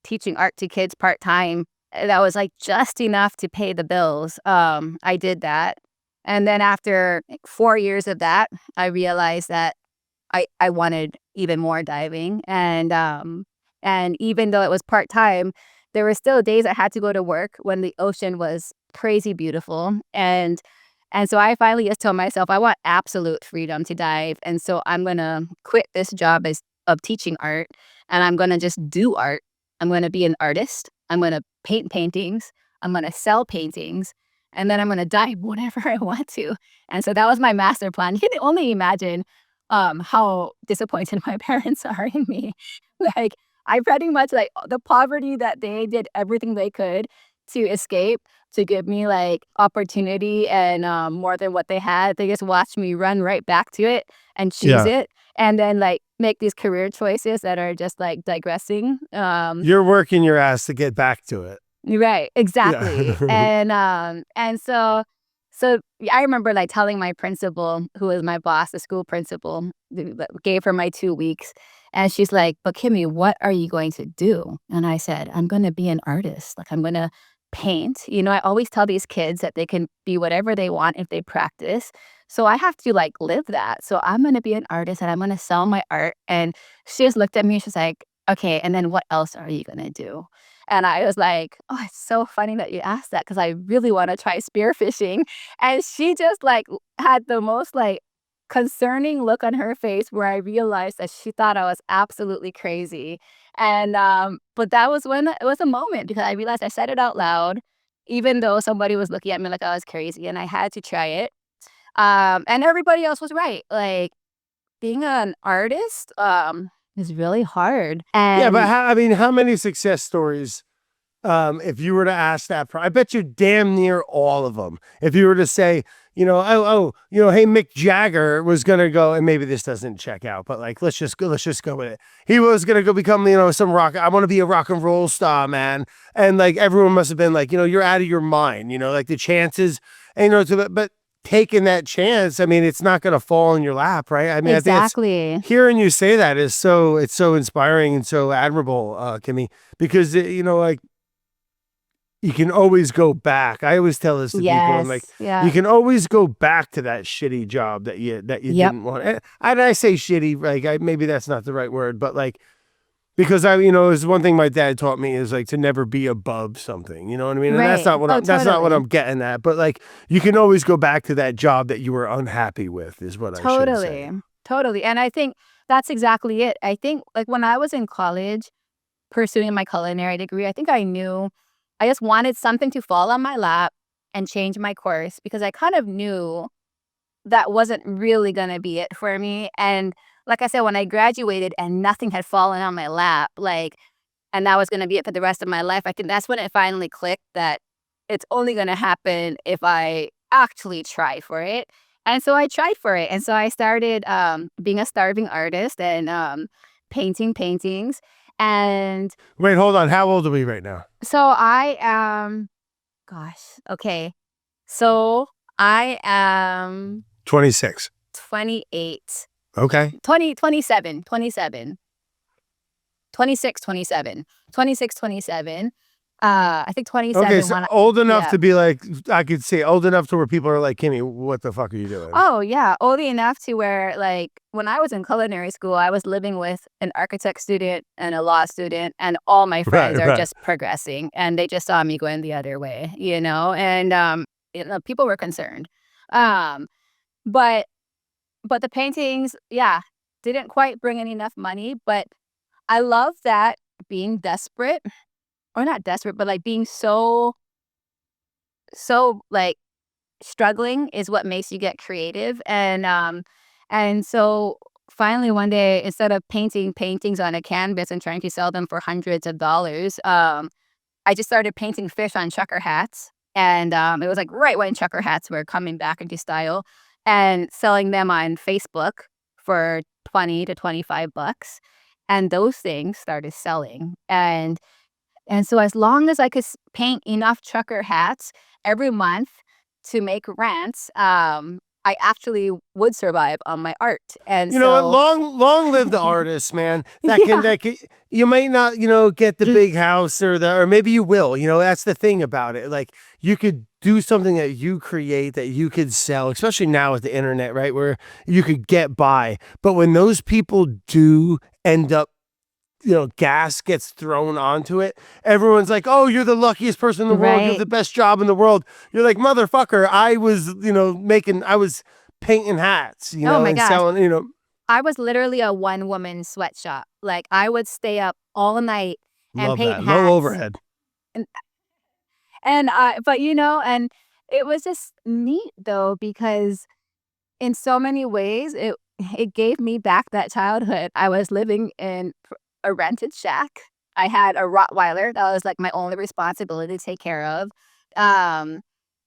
teaching art to kids part-time, that was like just enough to pay the bills. I did that. And then after like 4 years of that, I realized that I wanted even more diving. And even though it was part-time, there were still days I had to go to work when the ocean was crazy beautiful. And so I finally just told myself I want absolute freedom to dive. And so I'm gonna quit this job of teaching art, and I'm gonna just do art. I'm gonna be an artist. I'm gonna paint paintings. I'm gonna sell paintings. And then I'm gonna dive whenever I want to. And so that was my master plan. You can only imagine how disappointed my parents are in me. Like, I pretty much like the poverty that they did everything they could to escape, to give me like opportunity and more than what they had. They just watched me run right back to it and choose Yeah. it, and then like make these career choices that are just like digressing. You're working your ass to get back to it. Right, exactly. Yeah. And so yeah, I remember like telling my principal, who was my boss, the school principal, gave her my 2 weeks, and she's like, "But Kimmy, what are you going to do?" And I said, "I'm going to be an artist. Like I'm going to paint." I always tell these kids that they can be whatever they want if they practice. So I have to like live that. So I'm going to be an artist, and I'm going to sell my art. And she just looked at me. She's like, "Okay, and then what else are you going to do?" And I was like, "Oh, it's so funny that you asked that, because I really want to try spearfishing." And she just like had the most like concerning look on her face, where I realized that she thought I was absolutely crazy. And but that was when it was a moment, because I realized I said it out loud, even though somebody was looking at me like I was crazy, and I had to try it. And everybody else was right. Like, being an artist is really hard. Yeah, but And how many success stories, if you were to ask that, I bet you damn near all of them. If you were to say, hey, Mick Jagger was gonna go, and maybe this doesn't check out, but like, let's just go with it. He was gonna go become, some rock. I want to be a rock and roll star, man. And like everyone must have been like, you're out of your mind. Like the chances, and but taking that chance, I mean, it's not going to fall in your lap, right? I mean, I think Exactly. hearing you say that is so, it's so inspiring and so admirable, Kimmy, because, you know, like, you can always go back. I always tell this to people. I'm like, Yes. Yeah. you can always go back to that shitty job that you Yep. didn't want. And I say shitty, like maybe that's not the right word, but like, because I, you know, is one thing my dad taught me is like to never be above something. You know what I mean? And that's Right. not what Oh, that's not what totally. I'm getting at. But like, you can always go back to that job that you were unhappy with, is what I should say. Totally. Totally. And I think that's exactly it. I think like when I was in college pursuing my culinary degree, I think I knew I just wanted something to fall on my lap and change my course because I kind of knew that wasn't really going to be it for me. And like I said, when I graduated and nothing had fallen on my lap, like, and that was going to be it for the rest of my life, I think that's when it finally clicked that it's only going to happen if I actually try for it. And so I tried for it. And so I started being a starving artist and painting paintings. And Wait, hold on. How old are we right now? so I am, gosh, okay. So I am 26. 28, Okay. 20, 27, 27, 26, 27, 26, 27. I think Okay, 27 so when old enough yeah. to be like, I could say old enough to where people are like, Kimmy, what the fuck are you doing? Oh, yeah, old enough to where, like, when I was in culinary school, I was living with an architect student and a law student, and all my friends Right, are right. just progressing, and they just saw me going the other way, you know? And, people were concerned. Um, but but the paintings, yeah, didn't quite bring in enough money, but I love that being desperate, or not desperate, but, like, being like, struggling is what makes you get creative, and so finally one day, instead of painting paintings on a canvas and trying to sell them for hundreds of dollars, I just started painting fish on trucker hats, and, it was, like, right when trucker hats were coming back into style, and selling them on Facebook for 20 to 25 bucks, and those things started selling, and so as long as I could paint enough trucker hats every month to make rent, I actually would survive on my art. And You know what? so Long live the artists, man. yeah. That can, you might not, you know, get the big house or maybe you will. You know, that's the thing about it. Like, you could do something that you create that you could sell, especially now with the internet, right? Where you could get by. But when those people do end up, you know, gas gets thrown onto it, everyone's like, oh, you're the luckiest person in the world, you have Right. the best job in the world. You're like, motherfucker, I was, you know, I was painting hats, you Oh know, my and gosh. selling, you know. I was literally a one-woman sweatshop. Like, I would stay up all night and Love paint that. Low hats. overhead. And but, and it was just neat, though, because in so many ways, it gave me back that childhood. I was living in a rented shack. I had a Rottweiler that was, like, my only responsibility to take care of. Um,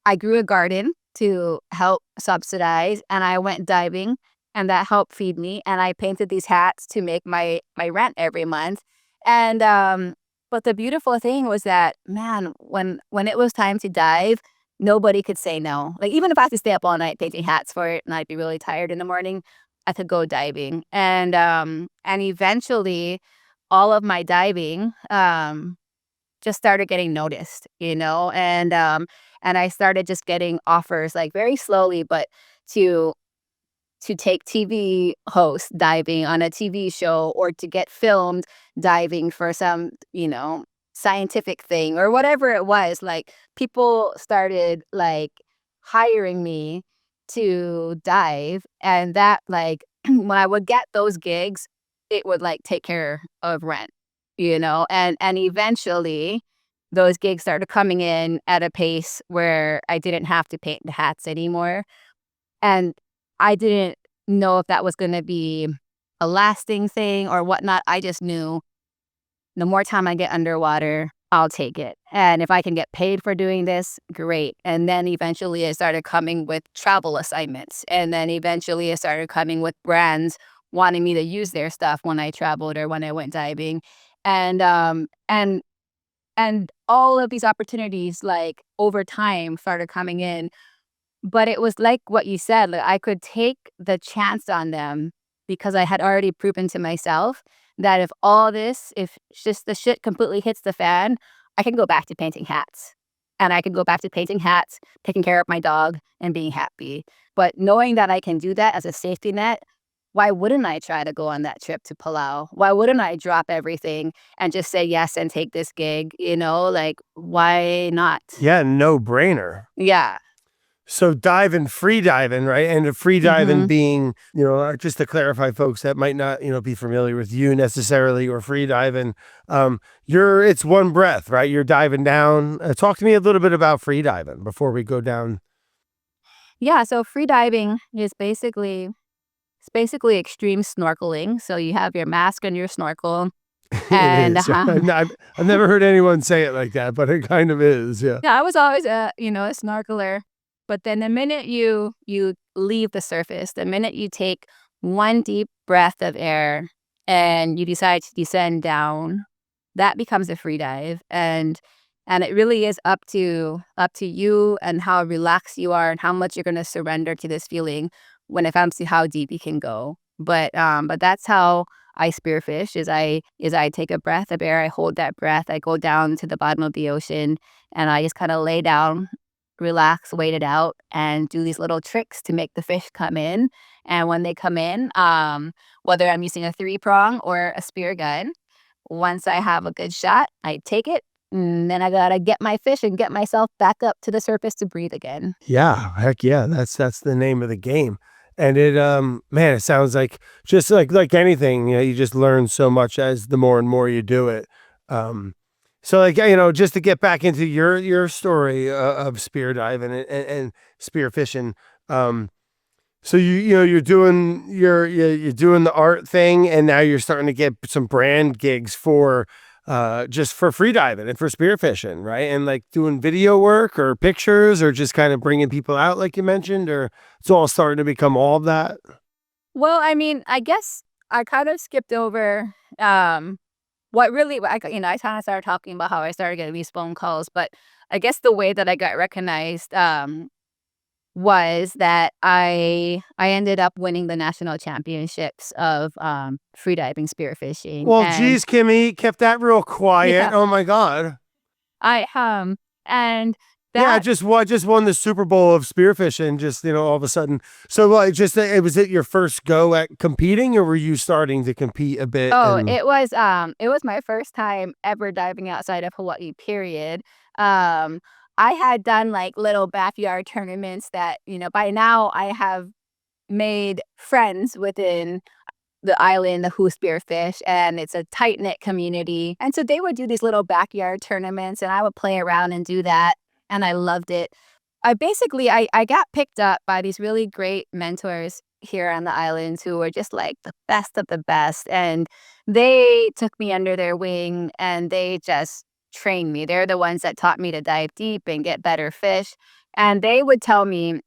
I grew a garden to help subsidize, and I went diving, and that helped feed me, and I painted these hats to make my rent every month, and, but the beautiful thing was that, man, when it was time to dive, nobody could say no. Like, even if I had to stay up all night painting hats for it and I'd be really tired in the morning, I could go diving. And eventually all of my diving just started getting noticed, and I started just getting offers like very slowly, but to take TV hosts diving on a TV show or to get filmed diving for some, scientific thing or whatever it was. Like, people started like hiring me to dive, and that, like, when I would get those gigs, it would like take care of rent, and eventually those gigs started coming in at a pace where I didn't have to paint the hats anymore. And I didn't know if that was gonna be a lasting thing or whatnot. I just knew the more time I get underwater, I'll take it. And if I can get paid for doing this, great. And then eventually it started coming with travel assignments. And then eventually it started coming with brands wanting me to use their stuff when I traveled or when I went diving. And and all of these opportunities, like, over time started coming in But it was like what you said, like, I could take the chance on them because I had already proven to myself that if just the shit completely hits the fan, I can go back to painting hats. And I can go back to painting hats, taking care of my dog, and being happy. But knowing that I can do that as a safety net, why wouldn't I try to go on that trip to Palau? Why wouldn't I drop everything and just say yes and take this gig? Like, why not? Yeah, no brainer. Yeah. So free diving, right? And the free diving Mhm. being, just to clarify folks that might not, be familiar with you necessarily or free diving, it's one breath, right? You're diving down. Talk to me a little bit about free diving before we go down. Yeah, so free diving is basically extreme snorkeling. So you have your mask and your snorkel, It and is. I've never heard anyone say it like that, but it kind of is. Yeah. yeah, I was always a snorkeler. But then the minute you leave the surface, the minute you take one deep breath of air and you decide to descend down, that becomes a free dive. And it really is up to you and how relaxed you are and how much you're gonna surrender to this feeling when it comes to how deep you can go. But that's how I spearfish is I take a breath of air, I hold that breath, I go down to the bottom of the ocean, and I just kind of lay down, relax, wait it out, and do these little tricks to make the fish come in. And when they come in, whether I'm using a 3-prong or a spear gun, once I have a good shot, I take it, and then I gotta get my fish and get myself back up to the surface to breathe again. Yeah, heck yeah, that's the name of the game. And man, it sounds like just like anything, you just learn so much as the more and more you do it. Um, so like, just to get back into your story of spear diving and spear fishing. So you're doing the art thing, and now you're starting to get some brand gigs for just for free diving and for spearfishing, right? And like doing video work or pictures or just kind of bringing people out, like you mentioned, or it's all starting to become all of that. Well, I mean, I guess I kind of skipped over what really I kind of started talking about how I started getting these phone calls, but I guess the way that I got recognized was that I ended up winning the national championships of freediving spearfishing. Well, And geez, Kimmy, kept that real quiet. yeah, Oh my God. I and Yeah, that I just won the Super Bowl of spearfishing. Just all of a sudden. So, like, just was it your first go at competing, or were you starting to compete a bit? oh, And it was my first time ever diving outside of Hawaii, period. Um, I had done like little backyard tournaments that, by now I have made friends within the island, the who spearfish, and it's a tight knit community. And so they would do these little backyard tournaments, and I would play around and do that, and I loved it. I got picked up by these really great mentors here on the islands who were just like the best of the best, and they took me under their wing and they just trained me. They're the ones that taught me to dive deep and get better fish. And they would tell me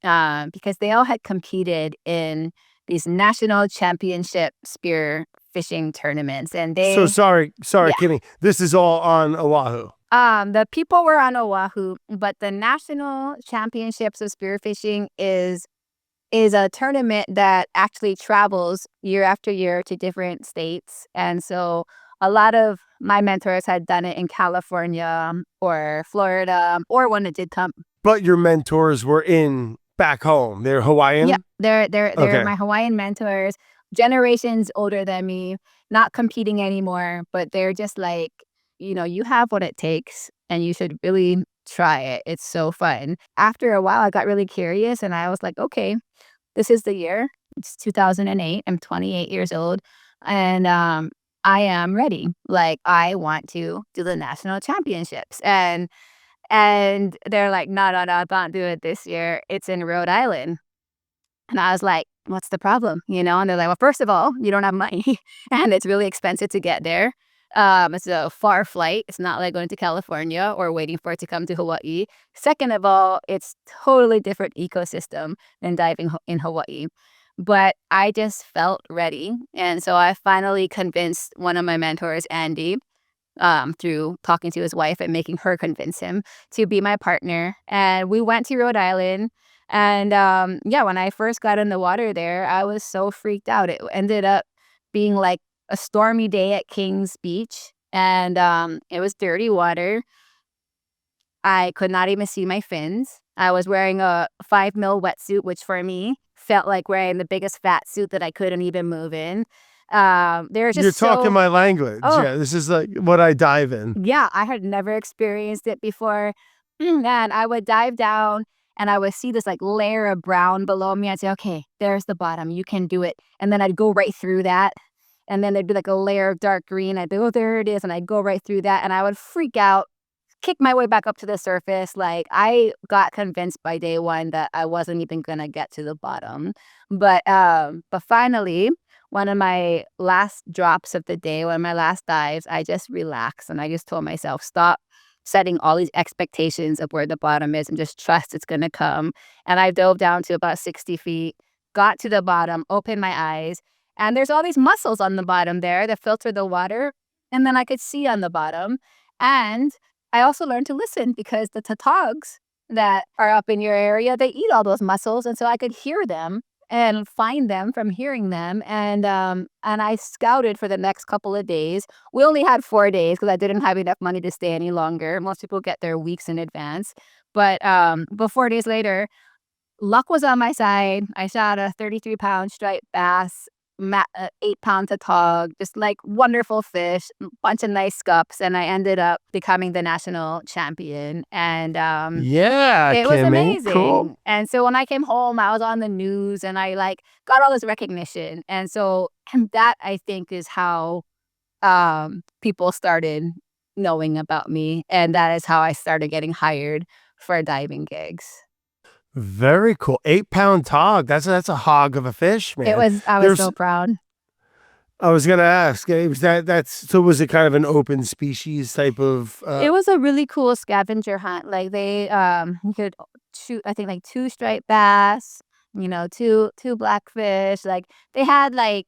because they all had competed in these national championship spear fishing tournaments, and so sorry, yeah, Kimmy. This is all on Oahu. the people were on Oahu, but the national championships of spearfishing is a tournament that actually travels year after year to different states. And so a lot of my mentors had done it in California or Florida, or when it did come. But your mentors were in back home. They're Yeah, Hawaiian? they're Okay. my Hawaiian mentors, generations older than me, not competing anymore, but they're just like, you have what it takes and you should really try it. It's so fun. After a while, I got really curious and I was like, okay, this is the year. It's 2008. I'm 28 years old and I am ready. Like I want to do the national championships. And they're like, no, no, no, don't do it this year. It's in Rhode Island. And I was like, "What's the problem?" And they're like, "Well, first of all, you don't have money, and it's really expensive to get there. It's a far flight. It's not like going to California or waiting for it to come to Hawaii. Second of all, it's totally different ecosystem than diving in Hawaii." But I just felt ready, and so I finally convinced one of my mentors, Andy, through talking to his wife and making her convince him to be my partner. And we went to Rhode Island. And yeah, when I first got in the water there, I was so freaked out. It ended up being like a stormy day at King's Beach, and it was dirty water. I could not even see my fins. I was wearing a 5 mil wetsuit, which for me felt like wearing the biggest fat suit that I couldn't even move in. There was You're just talking so my language. oh Yeah, this is like what I dive in. yeah, I had never experienced it before. And I would dive down and I would see this like layer of brown below me. I'd say, okay, there's the bottom. You can do it. And then I'd go right through that. And then there'd be like a layer of dark green. I'd be, oh, there it is. And I'd go right through that. And I would freak out, kick my way back up to the surface. Like I got convinced by day one that I wasn't even gonna get to the bottom. But finally, one of my last drops of the day, one of my last dives, I just relaxed and I just told myself, stop setting all these expectations of where the bottom is and just trust it's gonna come. And I dove down to about 60 feet, got to the bottom, opened my eyes, and there's all these mussels on the bottom there that filter the water. And then I could see on the bottom. And I also learned to listen because the tautags that are up in your area, they eat all those mussels. And so I could hear them and find them from hearing them. And I scouted for the next couple of days. We only had 4 days because I didn't have enough money to stay any longer. Most people get there weeks in advance. But 4 days later, luck was on my side. I shot a 33-pound striped bass, 8 pound tautog, just like wonderful fish, bunch of nice scups, and I ended up becoming the national champion. And Yeah, it was Kimmy. Cool. amazing. And so when I came home, I was on the news and I like got all this recognition. And so and that I think is how people started knowing about me. And that is how I started getting hired for diving gigs. Very cool. 8-pound tog. That's a hog of a fish, man. I was There's so proud. I was gonna ask, was that's so was it kind of an open species type of It was a really cool scavenger hunt. Like they you could shoot I think like two striped bass, two blackfish. Like they had like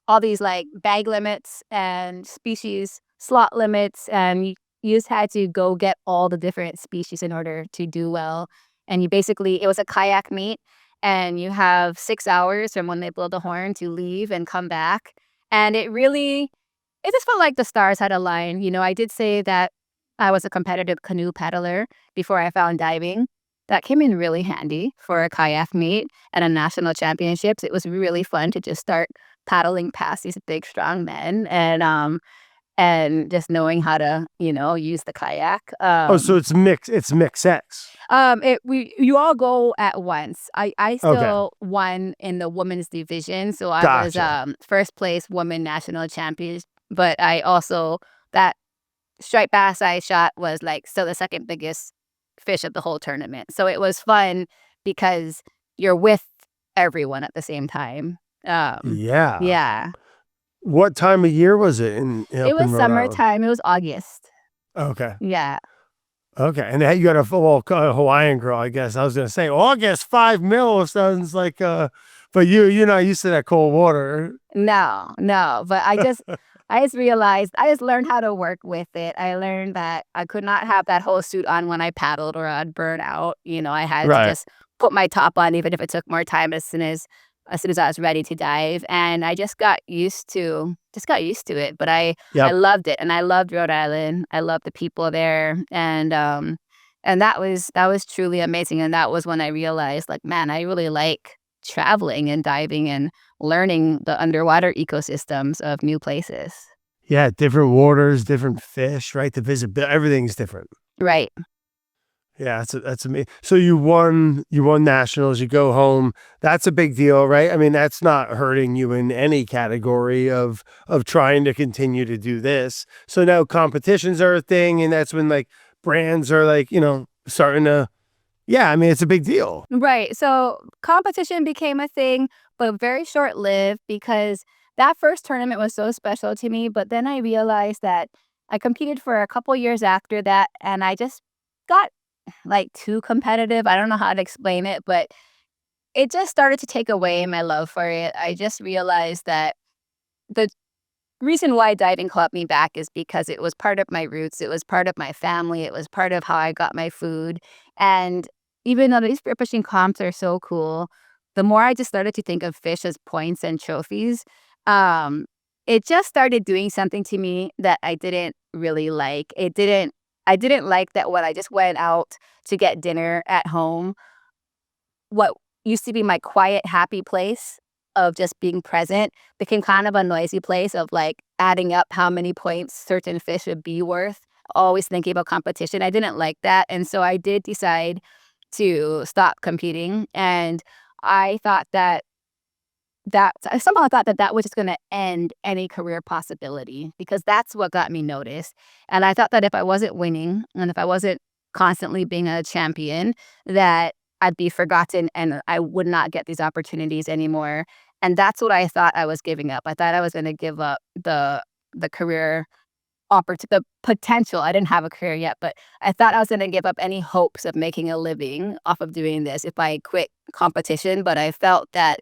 all these like bag limits and species slot limits, and you just had to go get all the different species in order to do well. And you basically it was a kayak meet, and you have 6 hours from when they blow the horn to leave and come back. And it just felt like the stars had aligned. I did say that I was a competitive canoe paddler before I found diving. That came in really handy for a kayak meet and a national championships. It was really fun to just start paddling past these big, strong men and just knowing how to, use the kayak. oh, so it's mixed sex. You all go at once. I Okay. still won in the women's division, so I was Gotcha. first place woman national champion. But I also that striped bass I shot was like still the second biggest fish of the whole tournament. So it was fun because you're with everyone at the same time. Yeah. Yeah, What time of year was it in it up in was Rhode Island? summertime. It was August. Okay. Yeah. Okay. And you got a Hawaiian girl, I guess. I was gonna say August 5 mil sounds like but you're not used to that cold water. No, no, but I just realized I just learned how to work with it. I learned that I could not have that whole suit on when I paddled or I'd burn out. I had to Right. just put my top on even if it took more time as soon as I was ready to dive. And I just got used to it. But I Yep. loved it and I loved Rhode Island. I loved the people there and that was truly amazing. And that was when I realized like, man, I really like traveling and diving and learning the underwater ecosystems of new places. Yeah, different waters, different fish, right? The visibility, everything's different. Right. Yeah, that's amazing. So you won nationals, you go home. That's a big deal, right? I mean, that's not hurting you in any category of trying to continue to do this. So now competitions are a thing, and that's when like brands are like, starting to yeah, I mean, it's a big deal. Right. So competition became a thing, but very short lived because that first tournament was so special to me. But then I realized that I competed for a couple years after that and I just got like too competitive. I don't know how to explain it, but it just started to take away my love for it. I just realized that the reason why diving caught me back is because it was part of my roots. It was part of my family. It was part of how I got my food. And even though these spearfishing comps are so cool, the more I just started to think of fish as points and trophies, um, it just started doing something to me that I didn't really like. I didn't like that when I just went out to get dinner at home, what used to be my quiet, happy place of just being present became kind of a noisy place of like adding up how many points certain fish would be worth, always thinking about competition. I didn't like that. And so I did decide to stop competing. And I thought I somehow thought that that was just going to end any career possibility because that's what got me noticed. And I thought that if I wasn't winning and if I wasn't constantly being a champion, that I'd be forgotten and I would not get these opportunities anymore. And that's what I thought I was giving up. I thought I was going to give up the career the potential. I didn't have a career yet, but I thought I was going to give up any hopes of making a living off of doing this if I quit competition. But I felt that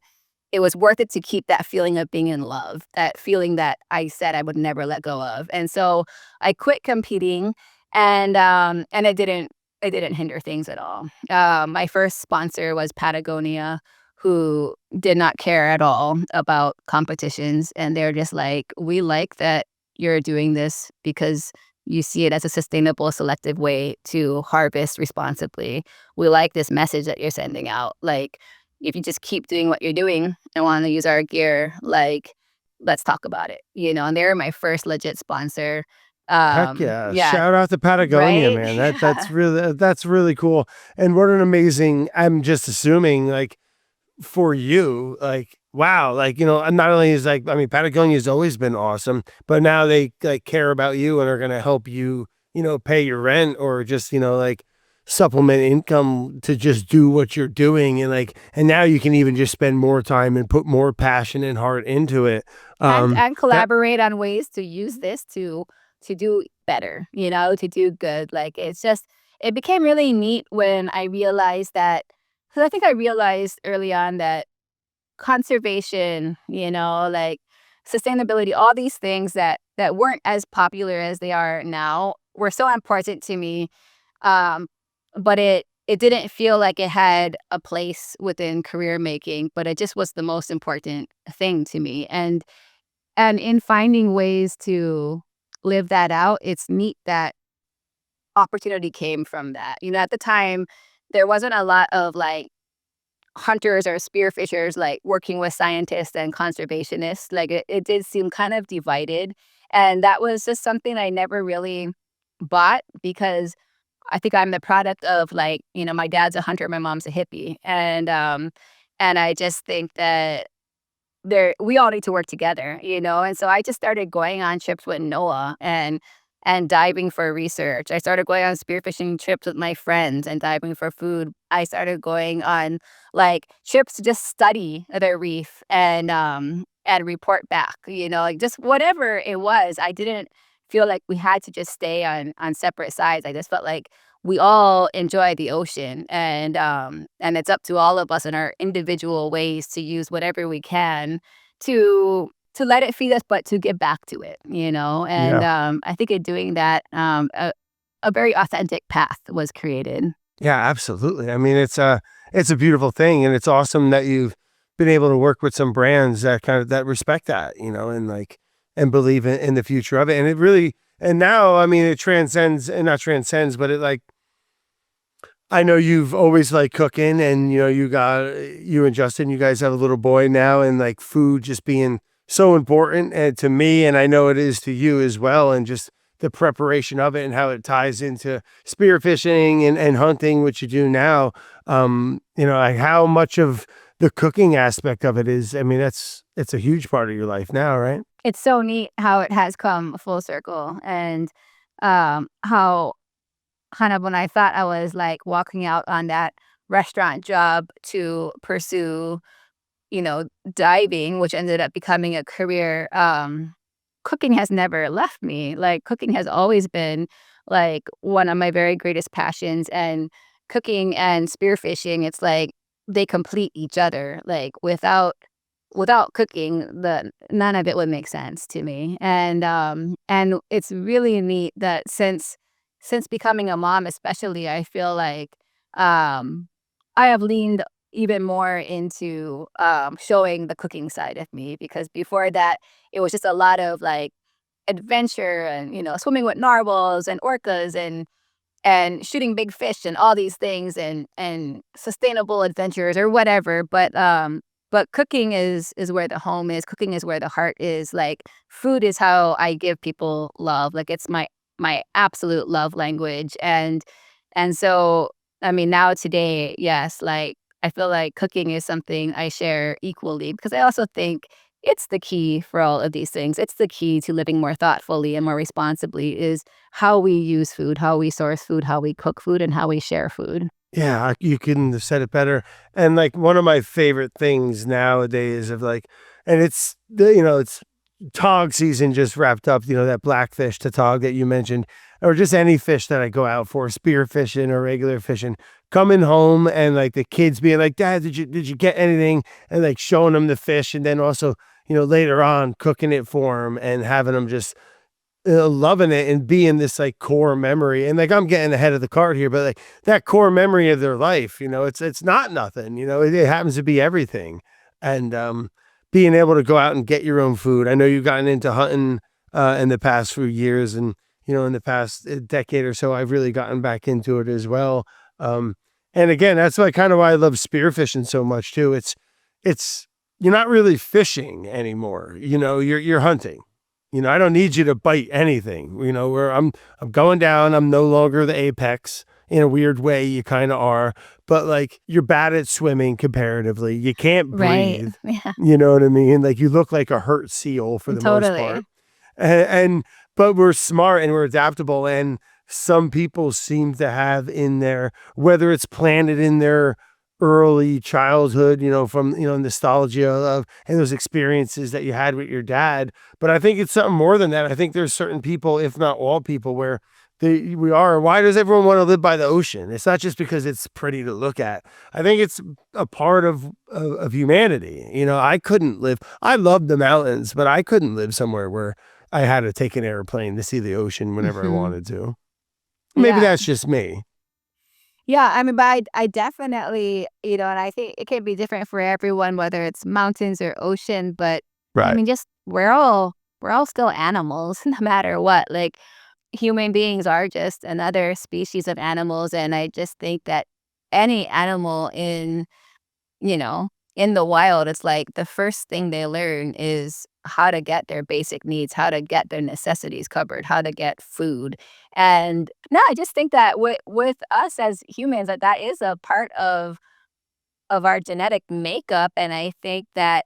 it was worth it to keep that feeling of being in love, that feeling that I said I would never let go of. And so I quit competing, and it didn't hinder things at all. My first sponsor was Patagonia, who did not care at all about competitions, and they're just like, we like that you're doing this because you see it as a sustainable, selective way to harvest responsibly. We like this message that you're sending out. Like, if you just keep doing what you're doing and want to use our gear, like, let's talk about it, And they were my first legit sponsor. Heck yeah. Yeah, Shout out to Patagonia, right? man. Yeah. That's really cool. And what an amazing, I'm just assuming, like, for you, like, wow, like, not only is like, I mean, Patagonia's always been awesome, but now they like care about you and are gonna help you, pay your rent or just, like supplement income to just do what you're doing. And now you can even just spend more time and put more passion and heart into it. And That collaborate on ways to use this to do better, to do good. Like, it became really neat when I realized that, because I think I realized early on that conservation, like sustainability, all these things that weren't as popular as they are now were so important to me. Um, but it didn't feel like it had a place within career making, but it just was the most important thing to me. And in finding ways to live that out, it's neat that opportunity came from that. At the time, there wasn't a lot of like hunters or spearfishers like working with scientists and conservationists. Like it did seem kind of divided. And that was just something I never really bought because I think I'm the product of like, my dad's a hunter, my mom's a hippie. And I just think that we all need to work together, And so I just started going on trips with Noah and diving for research. I started going on spearfishing trips with my friends and diving for food. I started going on like trips to just study the reef and report back, like just whatever it was. I didn't feel like we had to just stay on separate sides. I just felt like we all enjoy the ocean, and it's up to all of us in our individual ways to use whatever we can to let it feed us, but to give back to it, And Yeah. I think in doing that, a very authentic path was created. Yeah, absolutely. I mean, it's a beautiful thing, and it's awesome that you've been able to work with some brands that kind of that respect that, and like and believe in the future of it. And it really and now, I mean, it transcends and not transcends, but it like I know you've always liked cooking, and you and Justin, you guys have a little boy now, and like food just being so important and to me, and I know it is to you as well, and just the preparation of it and how it ties into spearfishing and hunting, which you do now. Like how much of the cooking aspect of it is, I mean, it's a huge part of your life now, right? It's so neat how it has come full circle, and how kind of when I thought I was like walking out on that restaurant job to pursue, diving, which ended up becoming a career, cooking has never left me. Like, cooking has always been, like, one of my very greatest passions, and cooking and spearfishing, it's like they complete each other. Like, without cooking, the none of it would make sense to me, and it's really neat that since becoming a mom especially, I feel like, I have leaned even more into showing the cooking side of me, because before that it was just a lot of like adventure and swimming with narwhals and orcas and shooting big fish and all these things and sustainable adventures or whatever. But cooking is where the home is. Cooking is where the heart is. Like, food is how I give people love. Like, it's my absolute love language. And so, I mean, now today, yes, like, I feel like cooking is something I share equally, because I also think it's the key for all of these things. It's the key to living more thoughtfully and more responsibly, is how we use food, how we source food, how we cook food, and how we share food. Yeah, you couldn't have said it better. And like one of my favorite things nowadays of like, and it's tog season just wrapped up, that blackfish to tog that you mentioned, or just any fish that I go out for, spearfishing or regular fishing, coming home and like the kids being like, Dad, did you get anything? And like showing them the fish. And then also, later on cooking it for them and having them just loving it and being this like core memory. And like I'm getting ahead of the card here, but like that core memory of their life, it's not nothing, it happens to be everything. And being able to go out and get your own food. I know you've gotten into hunting in the past few years, and in the past decade or so I've really gotten back into it as well. And again, that's like kind of why I love spearfishing so much too. It's you're not really fishing anymore, you're hunting. I don't need you to bite anything, where I'm going down. I'm no longer the apex in a weird way. You kind of are, but like you're bad at swimming comparatively. You can't Right. breathe. Yeah. You know what I mean? Like you look like a hurt seal for the most Totally. part. And but we're smart and we're adaptable. And some people seem to have in their, whether it's planted in their early childhood, from, nostalgia of and those experiences that you had with your dad. But I think it's something more than that. I think there's certain people, if not all people, where we are. Why does everyone want to live by the ocean? It's not just because it's pretty to look at. I think it's a part of humanity. I couldn't live. I love the mountains, but I couldn't live somewhere where I had to take an airplane to see the ocean whenever I Hmm. wanted to. Maybe Yeah. that's just me. Yeah, I mean, but I definitely, and I think it can be different for everyone, whether it's mountains or ocean. But I Right. mean, just we're all still animals, no matter what. Like, human beings are just another species of animals, and I just think that any animal you know, in the wild, it's like the first thing they learn is how to get their basic needs, how to get their necessities covered, how to get food. And no, I just think that with us as humans, that is a part of our genetic makeup. And I think that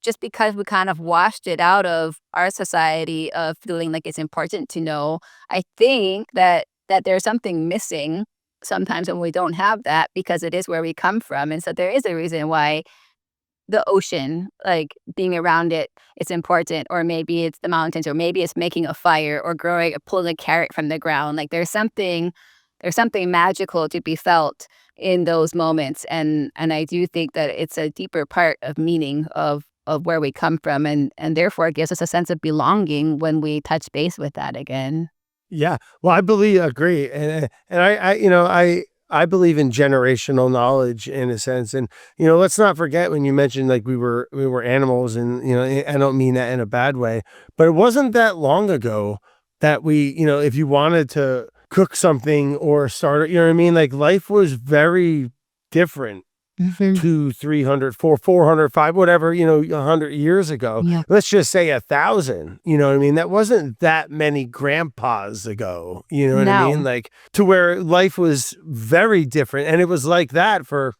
just because we kind of washed it out of our society of feeling like it's important to know, I think that there's something missing sometimes when we don't have that, because it is where we come from. And so there is a reason why the ocean, like, being around it, it's important, or maybe it's the mountains, or maybe it's making a fire or growing or pulling a carrot from the ground. Like, there's something magical to be felt in those moments, and I do think that it's a deeper part of meaning of where we come from, and therefore it gives us a sense of belonging when we touch base with that again. Yeah. Well, agree. And I believe in generational knowledge in a sense. And, let's not forget when you mentioned like we were animals and, I don't mean that in a bad way, but it wasn't that long ago that if you wanted to cook something or start, you know what I mean? Like life was very different Mhm. 2, 300, 400, 5, whatever, 100 years ago. Yeah. Let's just say 1,000. You know what I mean? That wasn't that many grandpas ago. You know what I mean? No. Like to where life was very different, and it was like that for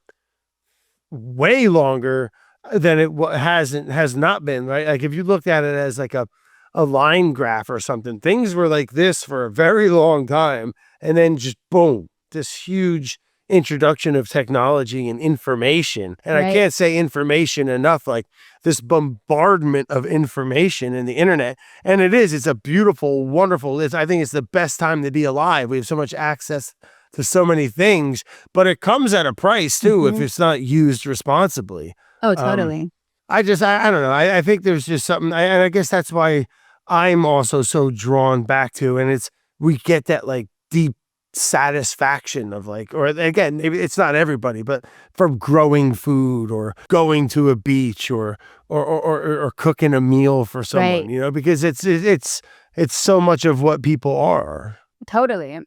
way longer than has not been. Right? Like if you looked at it as like a line graph or something, things were like this for a very long time, and then just boom, this huge introduction of technology and information. And I Right. can't say information enough, like this bombardment of information in the internet. And it's a beautiful, wonderful, I think it's the best time to be alive. We have so much access to so many things, but it comes at a price too if Mhm. it's not used responsibly. Oh, Um, totally. I don't know. I think there's just something, and I guess that's why I'm also so drawn back to, and we get that like deep satisfaction of like, or again, maybe it's not everybody, but from growing food or going to a beach or cooking a meal for someone, Right. because it's so much of what people are. Totally.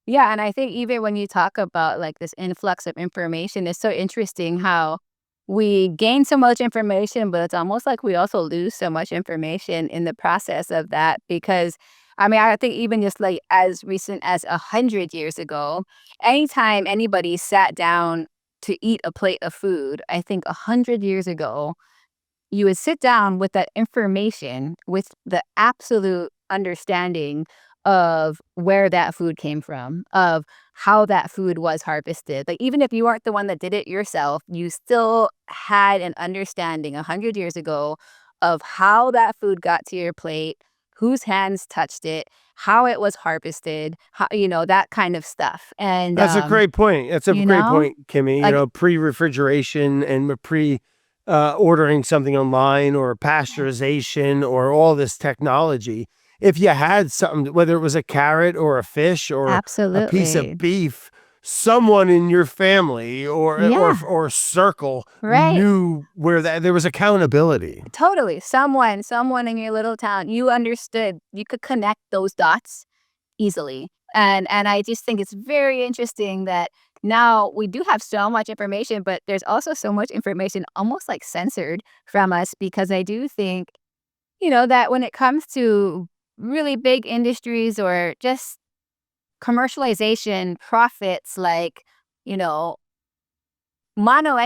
Yeah, and I think even when you talk about like this influx of information, it's so interesting how we gain so much information, but it's almost like we also lose so much information in the process of that. Because I mean, I think even just like as recent as 100 years ago, anytime anybody sat down to eat a plate of food, I think 100 years ago, you would sit down with that information, with the absolute understanding of where that food came from, of how that food was harvested. Like, even if you aren't the one that did it yourself, you still had an understanding 100 years ago of how that food got to your plate, whose hands touched it, how it was harvested, that kind of stuff. And, That's a great point. That's a you great know, point, Kimmy. like, Pre-refrigeration and ordering something online or pasteurization or all this technology. If you had something, whether it was a carrot or a fish or a piece of absolutely. beef, someone in your family Yeah, or circle right. knew where that there was accountability. Totally. Someone in your little town, you understood. You could connect those dots easily. And I just think it's very interesting that now we do have so much information, but there's also so much information almost like censored from us, because I do think, that when it comes to really big industries or just commercialization profits, like, you know, mono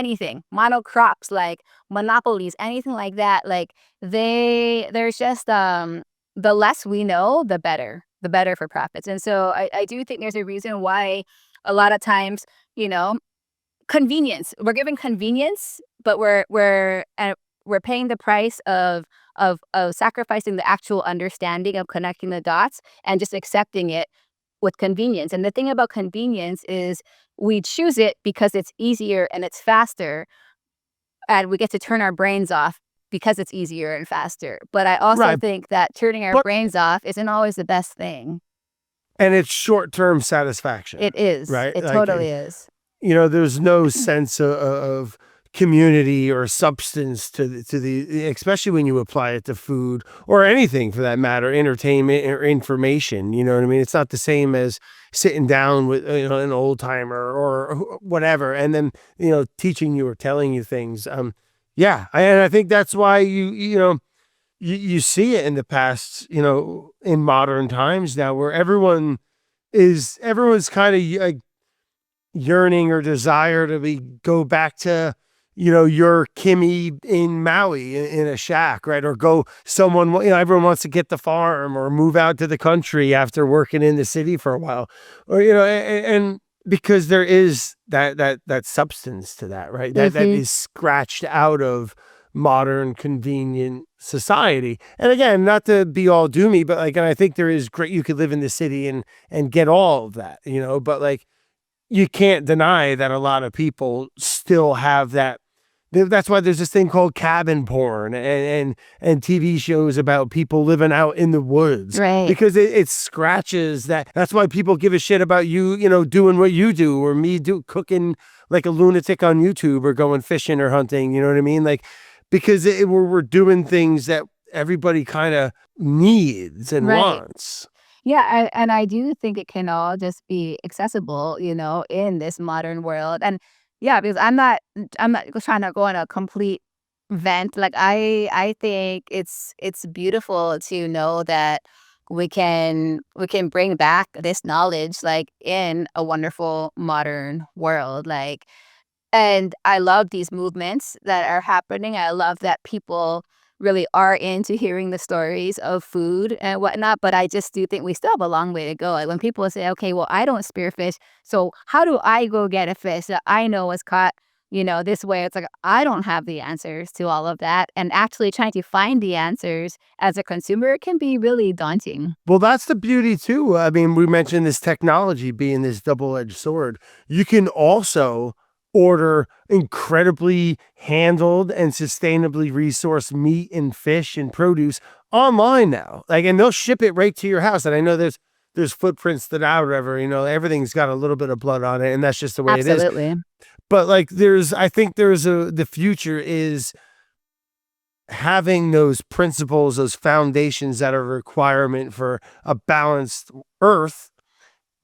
crops, like monopolies, anything like that, like there's just the less we know, the better for profits. And so I do think there's a reason why a lot of times, you know, convenience. We're given convenience, but we're paying the price of sacrificing the actual understanding of connecting the dots and just accepting it with convenience. And the thing about convenience is we choose it because it's easier and it's faster, and we get to turn our brains off because it's easier and faster. But I also Right. think that turning our But brains off isn't always the best thing. and it's short-term satisfaction, It is. right? It totally is. There's no sense of community or substance to the especially when you apply it to food or anything for that matter, entertainment or information. You know what I mean? It's not the same as sitting down with an old timer or whatever, and then teaching you or telling you things. Yeah, and I think that's why you see it in the past, in modern times now, where everyone's kind of yearning or desire to go back to your Kimi in Maui in a shack, right? Or go someone, everyone wants to get the farm or move out to the country after working in the city for a while, or and because there is that substance to that, right? That Hmm. is scratched out of modern convenient society. And again, not to be all doomy, but like, and I think there is great, you could live in the city and get all of that, but like, you can't deny that a lot of people still have that. That's why there's this thing called cabin porn and TV shows about people living out in the woods, Right. because it scratches that. That's why people give a shit about you, doing what you do, or me cooking like a lunatic on YouTube, or going fishing or hunting. You know what I mean? Like, because we're doing things that everybody kind of needs and Right. wants. Yeah, and I do think it can all just be accessible, in this modern world. And yeah, because I'm not trying to go on a complete vent. Like, I think it's beautiful to know that we can bring back this knowledge, like, in a wonderful modern world. Like, and I love these movements that are happening. I love that people really are into hearing the stories of food and whatnot. But I just do think we still have a long way to go. Like, when people say, okay, well, I don't spearfish, so how do I go get a fish that I know was caught, this way? It's like, I don't have the answers to all of that. And actually trying to find the answers as a consumer can be really daunting. Well, that's the beauty too. I mean, we mentioned this technology being this double-edged sword. You can also order incredibly handled and sustainably resourced meat and fish and produce online now. Like, and they'll ship it right to your house. And I know there's footprints that out, whatever, everything's got a little bit of blood on it, and that's just the way it is. Absolutely. But like, I think the future is having those principles, those foundations that are a requirement for a balanced earth,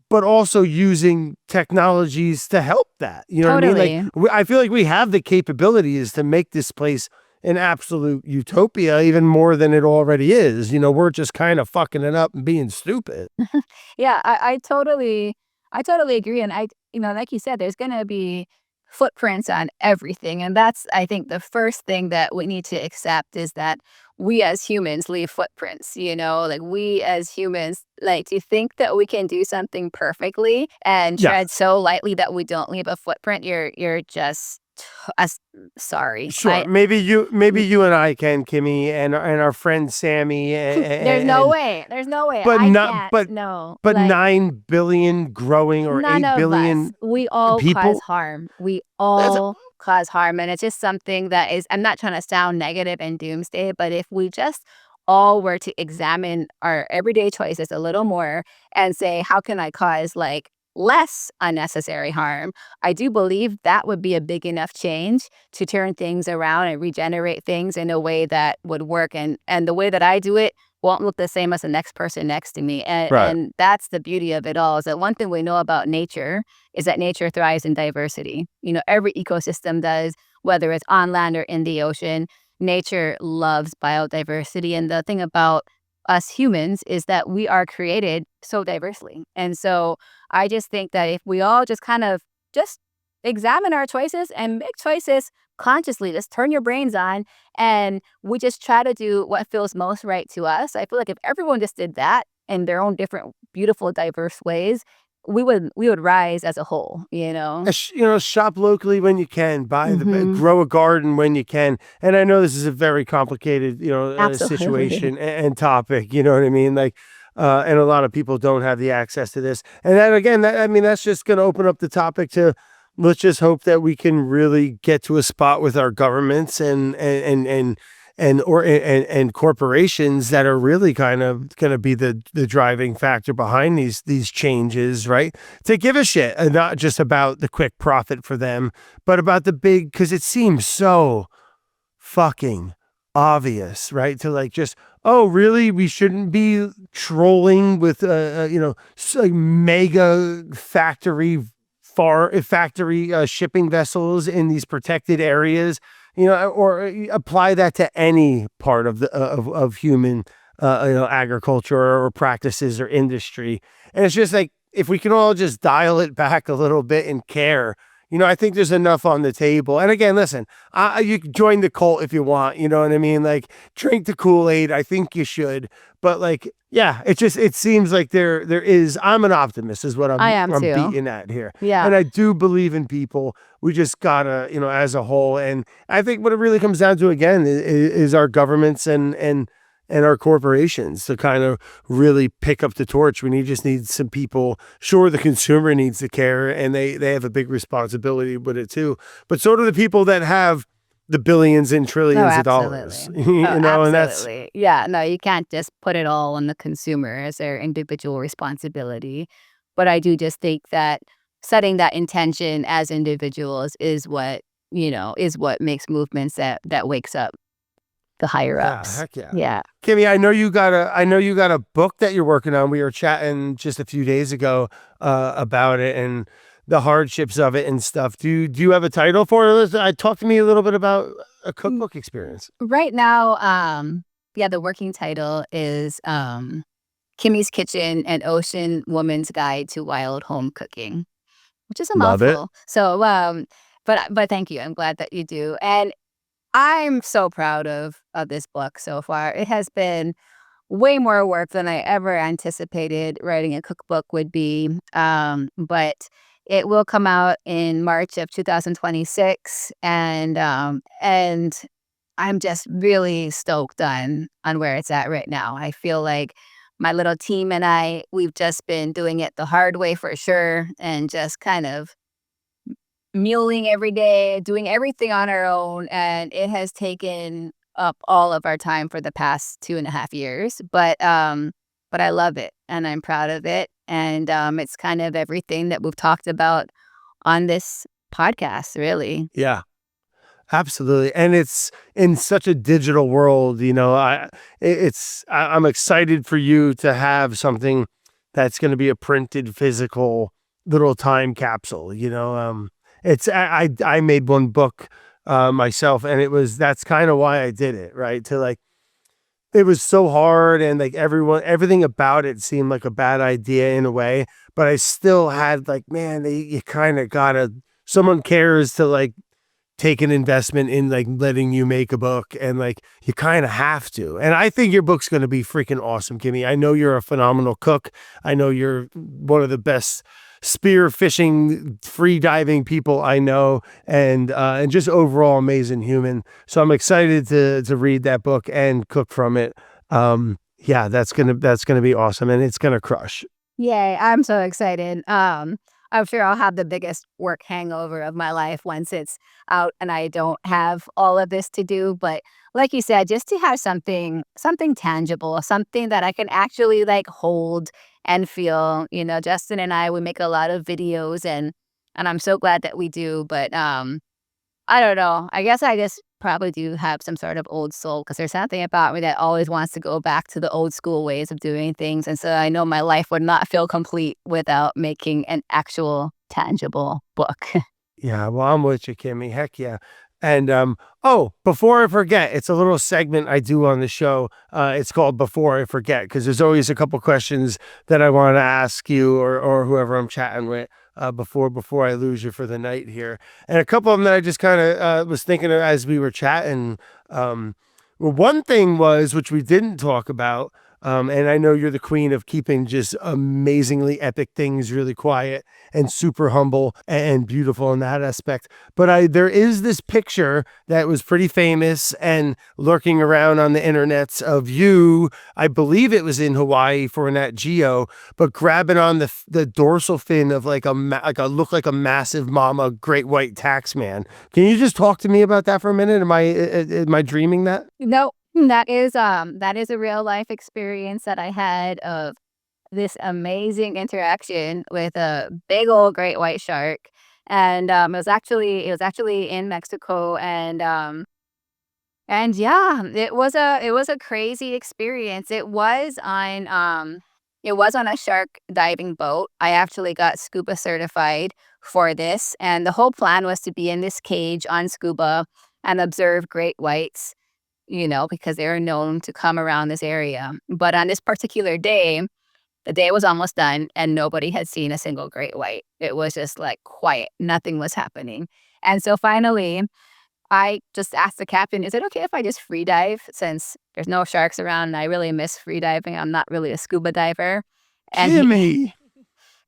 but also using technologies to help that. You know what I mean? Totally. Like, I feel like we have the capabilities to make this place an absolute utopia, even more than it already is. We're just kind of fucking it up and being stupid. Yeah, I totally agree. And like you said, there's gonna be footprints on everything. And that's, I think, the first thing that we need to accept is that we as humans leave footprints, like we as humans, like to think that we can do something perfectly and Yeah. tread so lightly that we don't leave a footprint, you're just sorry. Sure. Maybe you and I can, Kimmy, and our friend Sammy, There's no way. There's no way. but I not can't. but No. but Like 9 billion growing, or none 8 of us. billion We all cause people. harm. We That's all cause harm. And it's just something that is, I'm not trying to sound negative and doomsday, but if we just all were to examine our everyday choices a little more and say, how can I cause like less unnecessary harm? I do believe that would be a big enough change to turn things around and regenerate things in a way that would work. And the way that I do it won't look the same as the next person next to me. And right. and that's the beauty of it all, is that one thing we know about nature is that nature thrives in diversity. Every ecosystem does, whether it's on land or in the ocean. Nature loves biodiversity. And the thing about us humans is that we are created so diversely. And so I just think that if we all just kind of just examine our choices and make choices consciously, just turn your brains on and we just try to do what feels most right to us. I feel like if everyone just did that in their own different, beautiful, diverse ways, we would rise as a whole. Shop locally when you can, Hmm. grow a garden when you can. And I know this is a very complicated, Absolutely. situation and topic. You know what I mean? Like, and a lot of people don't have the access to this. And then again, that's just going to open up the topic to. Let's just hope that we can really get to a spot with our governments and corporations that are really kind of going to be the driving factor behind these changes, right? To give a shit, and not just about the quick profit for them, but about the big, because it seems so fucking obvious, right? To like just, oh, really? We shouldn't be trolling with like mega factory shipping vessels in these protected areas, or apply that to any part of the of human agriculture or practices or industry. And it's just like, if we can all just dial it back a little bit and care, I think there's enough on the table. And again, listen, you can join the cult if you want, you know what I mean? Like, drink the Kool-Aid. I think you should. But like, yeah, it seems like there is, I'm an optimist is what I am I'm too. beating at here. Yeah. And I do believe in people. We just gotta, as a whole. And I think what it really comes down to, again, is our governments and our corporations to kind of really pick up the torch. We just need some people. Sure, the consumer needs to care, and they have a big responsibility with it too. But so do the people that have the billions and Oh, trillions of dollars. absolutely. Oh, And that's absolutely. Yeah, no, you can't just put it all on the consumer as their individual responsibility. But I do just think that setting that intention as individuals is what makes movements that wakes up the higher yeah, ups. heck yeah. Yeah. Kimmy, I know you got a book that you're working on. We were chatting just a few days ago about it and the hardships of it and stuff. Do you have a title for it? Talk to me a little bit about a Mm, cookbook experience. Right now, yeah, the working title is Kimmy's Kitchen: An Ocean Woman's Guide to Wild Home Cooking, which is a Love it. mouthful. So, but thank you. I'm glad that you do. And I'm so proud of this book so far. It has been way more work than I ever anticipated writing a cookbook would be. But it will come out in March of 2026, and I'm just really stoked on where it's at right now. I feel like my little team and we've just been doing it the hard way for sure, and just kind of muling every day, doing everything on our own, and it has taken up all of our time for the past 2.5 years. But but I love it and I'm proud of it. And it's kind of everything that we've talked about on this podcast, really. Yeah. Absolutely. And it's in such a digital world, I'm excited for you to have something that's going to be a printed physical little time capsule, it's I made one book myself, and that's kind of why I did it, right? To like, it was so hard, and like everything about it seemed like a bad idea in a way, but I still had like, man, you kind of gotta, someone cares to like take an investment in like letting you make a book, and like you kind of have to. And I think your book's going to be freaking awesome, Kimmy. I know you're a phenomenal cook. I know you're one of the best spear fishing, free diving people I know, and just overall amazing human. So I'm excited to read that book and cook from it. Yeah, that's gonna be awesome, and it's gonna crush. Yay, I'm so excited. I'm sure I'll have the biggest work hangover of my life once it's out and I don't have all of this to do. But like you said, just to have something tangible, something that I can actually like hold and feel. Justin and I, we make a lot of videos and I'm so glad that we do. But I don't know. I guess I just probably do have some sort of old soul because there's something about me that always wants to go back to the old school ways of doing things. And so I know my life would not feel complete without making an actual tangible book. Yeah, well, I'm with you, Kimmy. Heck yeah. And oh, before I forget, it's a little segment I do on the show. It's called Before I Forget, because there's always a couple questions that I want to ask you, or whoever I'm chatting with, before I lose you for the night here. And a couple of them that I just kind of was thinking of as we were chatting. Well, one thing was, which we didn't talk about, and I know you're the queen of keeping just amazingly epic things really quiet and super humble and beautiful in that aspect. But there is this picture that was pretty famous and lurking around on the internets of you. I believe it was in Hawaii for Nat Geo, but grabbing on the dorsal fin of like look like a massive mama great white tax man. Can you just talk to me about that for a minute? Am I dreaming that? No, that is a real life experience that I had of this amazing interaction with a big old great white shark. And it was actually in Mexico, and yeah, it was a crazy experience. It was on a shark diving boat. I actually got scuba certified for this, and the whole plan was to be in this cage on scuba and observe great whites, because they are known to come around this area. But on this particular day, the day was almost done and nobody had seen a single great white. It was just like quiet. Nothing was happening. And so finally, I just asked the captain, is it okay if I just free dive since there's no sharks around and I really miss free diving? I'm not really a scuba diver. And he Kimmy.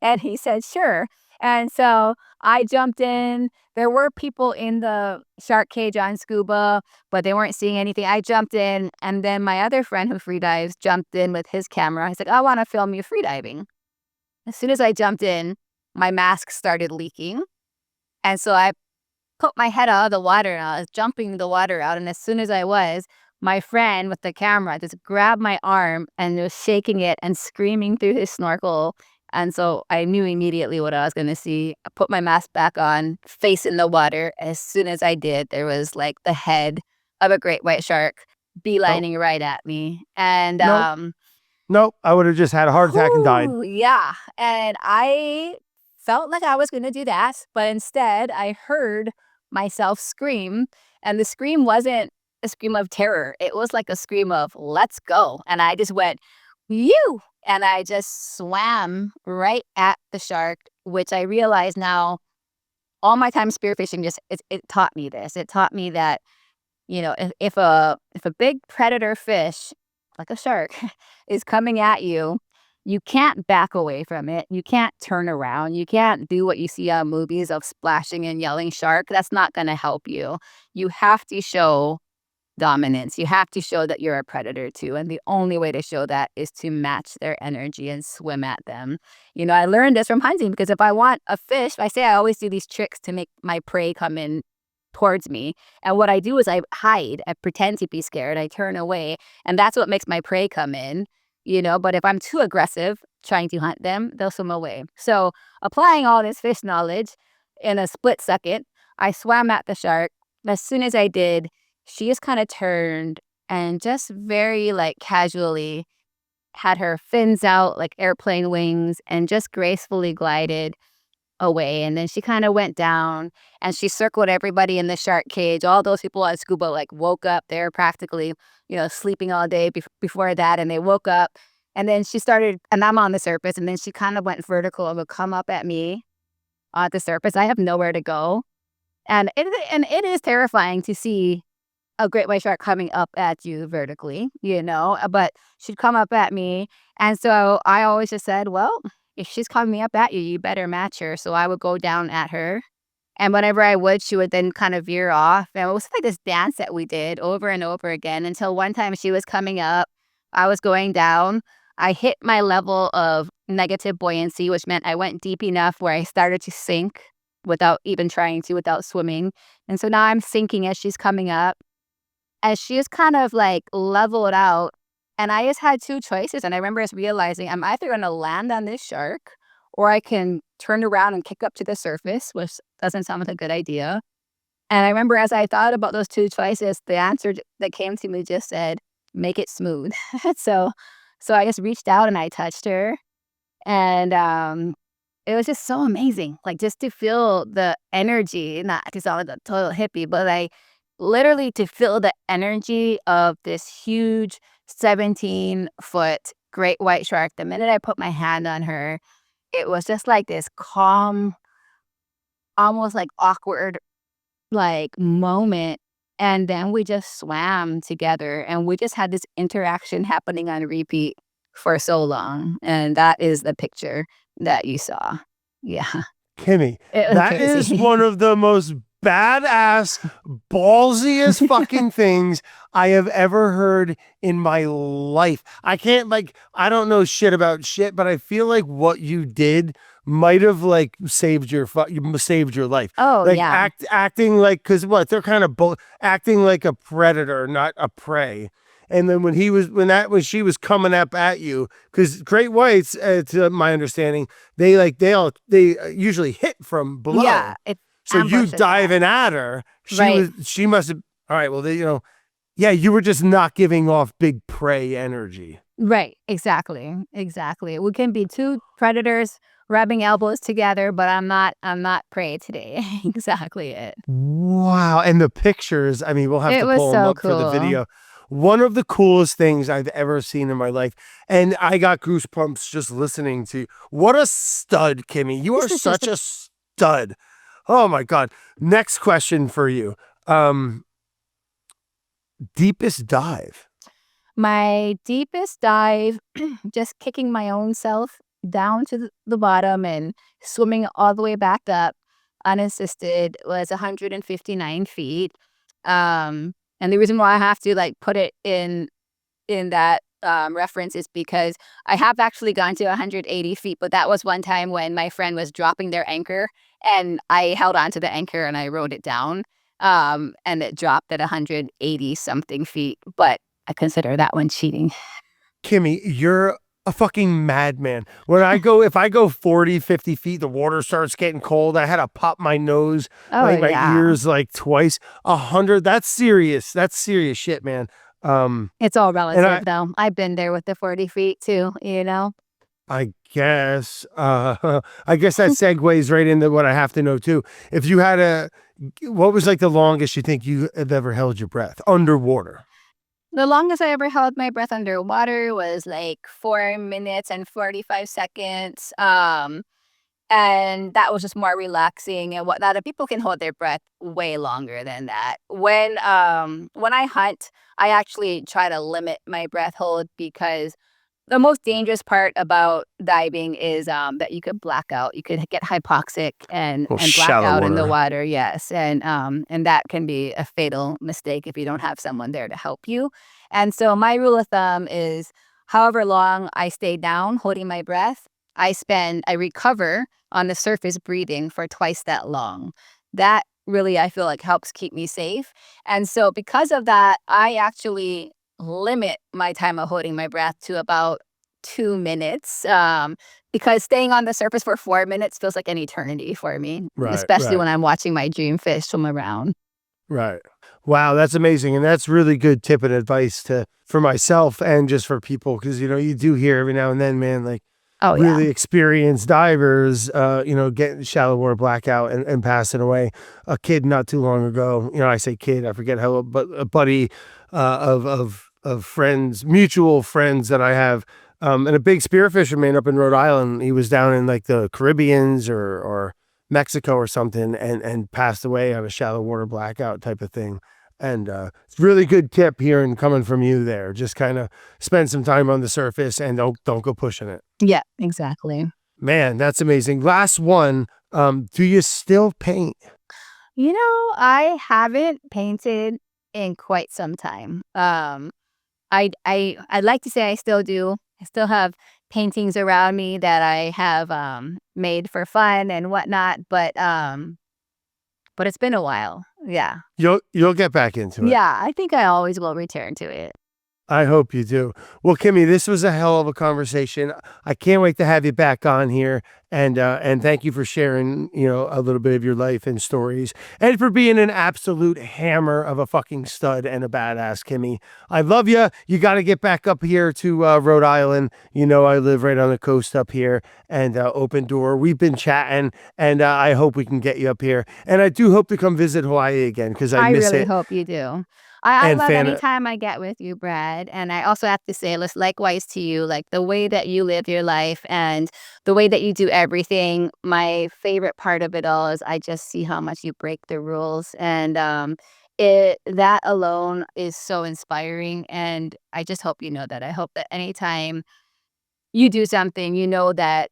and he said, sure. And so I jumped in. There were people in the shark cage on scuba, but they weren't seeing anything. I jumped in, and then my other friend who free dives jumped in with his camera. He's like, I want to film you free diving. As soon as I jumped in, my mask started leaking. And so I put my head out of the water and I was jumping the water out. And as soon as I was, my friend with the camera just grabbed my arm and was shaking it and screaming through his snorkel. And so I knew immediately what I was going to see. I put my mask back on, face in the water. As soon as I did, there was like the head of a great white shark Nope. beelining right at me. And Nope. Nope. I would have just had a heart attack and died. yeah. And I felt like I was going to do that, but instead I heard myself scream, and the scream wasn't a scream of terror. It was like a scream of let's go. And I just went, you, and I just swam right at the shark, which I realize now all my time spearfishing it taught me this. It taught me that, if a big predator fish like a shark is coming at you, you can't back away from it. You can't turn around. You can't do what you see on movies of splashing and yelling shark. That's not going to help you. You have to show dominance. You have to show that you're a predator too. And the only way to show that is to match their energy and swim at them. I learned this from hunting because if I want a fish, I always do these tricks to make my prey come in towards me. And what I do is I hide. I pretend to be scared. I turn away. And that's what makes my prey come in. but if I'm too aggressive trying to hunt them, they'll swim away. So applying all this fish knowledge in a split second, I swam at the shark. As soon as I did, she just kind of turned and just very like casually had her fins out like airplane wings and just gracefully glided away. And then she kind of went down and she circled everybody in the shark cage. All those people on scuba like woke up. They were practically, sleeping all day before that. And they woke up and then she started, and I'm on the surface. And then she kind of went vertical and would come up at me on the surface. I have nowhere to go. And it is terrifying to see a great white shark coming up at you vertically, but she'd come up at me. And so I always just said, well, if she's coming up at you, you better match her. So I would go down at her. And whenever I would, she would then kind of veer off. And it was like this dance that we did over and over again until one time she was coming up. I was going down. I hit my level of negative buoyancy, which meant I went deep enough where I started to sink without even trying to, without swimming. And so now I'm sinking as she's coming up. As she is kind of like leveled out. And I just had two choices. And I remember us realizing I'm either going to land on this shark or I can turn around and kick up to the surface, which doesn't sound like a good idea. And I remember as I thought about those two choices, the answer that came to me just said, make it smooth. so I just reached out and I touched her. And it was just so amazing. Like just to feel the energy, not to sound like a total hippie, but like literally to feel the energy of this huge 17-foot great white shark. The minute I put my hand on her, it was just like this calm, almost like awkward, like moment. And then we just swam together and we just had this interaction happening on repeat for so long. And that is the picture that you saw. Yeah. Kimmy, It was that is crazy. one of the most badass, ballsiest fucking things I have ever heard in my life. I don't know shit about shit, but I feel like what you did might have like saved your life. Oh, Like yeah. acting like, because what, they're kind of both acting like a predator, not a prey. And then when she was coming up at you, because great whites, to my understanding, they usually hit from below. Yeah. So you Ambushes, yeah. diving at her, Right. she must have. All right, well, yeah, you were just not giving off big prey energy. Right. Exactly. We can be two predators rubbing elbows together, but I'm not prey today. Exactly it. Wow, and the pictures. I mean, we'll have It to was pull them so up for the cool. video. One of the coolest things I've ever seen in my life, and I got goosebumps just listening to you. What a stud, Kimmy! You are such a stud. Oh my God. Next question for you. Deepest dive. My deepest dive, just kicking my own self down to the bottom and swimming all the way back up unassisted, was 159 feet. And the reason why I have to like put it in that reference is because I have actually gone to 180 feet, but that was one time when my friend was dropping their anchor and I held onto the anchor and I rode it down. And it dropped at 180 something feet, but I consider that one cheating. Kimmy, you're a fucking madman. If I go 40, 50 feet, the water starts getting cold. I had to pop my nose, Oh, like my yeah. ears, like twice. 100. That's serious. That's serious shit, man. It's all relative, though. I've been there with the 40 feet too, I guess. I guess that segues right into what I have to know too. If you had what was like the longest you think you have ever held your breath underwater? The longest I ever held my breath underwater was like 4 minutes and 45 seconds. And that was just more relaxing and whatnot. And people can hold their breath way longer than that. When I hunt, I actually try to limit my breath hold because the most dangerous part about diving is that you could black out. You could get hypoxic and black Shallow out in the water. water. Yes, and that can be a fatal mistake if you don't have someone there to help you. And so my rule of thumb is, however long I stay down holding my breath, I recover on the surface breathing for twice that long. That really, I feel like, helps keep me safe. And so because of that, I actually limit my time of holding my breath to about 2 minutes, because staying on the surface for 4 minutes feels like an eternity for me, Right, especially right, when I'm watching my dream fish swim around. right. Wow, that's amazing, and that's really good tip and advice to for myself and just for people because you do hear every now and then, man, like Oh, yeah. really experienced divers, getting shallow water blackout and passing away. A kid not too long ago, I say kid, I forget how, but a buddy of friends, mutual friends that I have, and a big spearfisherman up in Rhode Island. He was down in like the Caribbeans or Mexico or something, and passed away on a shallow water blackout type of thing. And it's really good tip here and coming from you there. Just kind of spend some time on the surface and don't go pushing it. Yeah, exactly. Man, that's amazing. Last one. Do you still paint? I haven't painted in quite some time. I'd like to say I still do. I still have paintings around me that I have made for fun and whatnot, but it's been a while. Yeah. You'll get back into it. Yeah, I think I always will return to it. I hope you do. Well, Kimmy, this was a hell of a conversation. I can't wait to have you back on here, and thank you for sharing, a little bit of your life and stories, and for being an absolute hammer of a fucking stud and a badass, Kimmy. I love you. You got to get back up here to Rhode Island. I live right on the coast up here, and open door. We've been chatting, and I hope we can get you up here, and I do hope to come visit Hawaii again because I I miss really it. hope you do. I And love fan any time I get with you, Brad. And I also have to say, likewise to you, like the way that you live your life and the way that you do everything. My favorite part of it all is I just see how much you break the rules. And that alone is so inspiring. And I just hope you know that. I hope that anytime you do something, you know that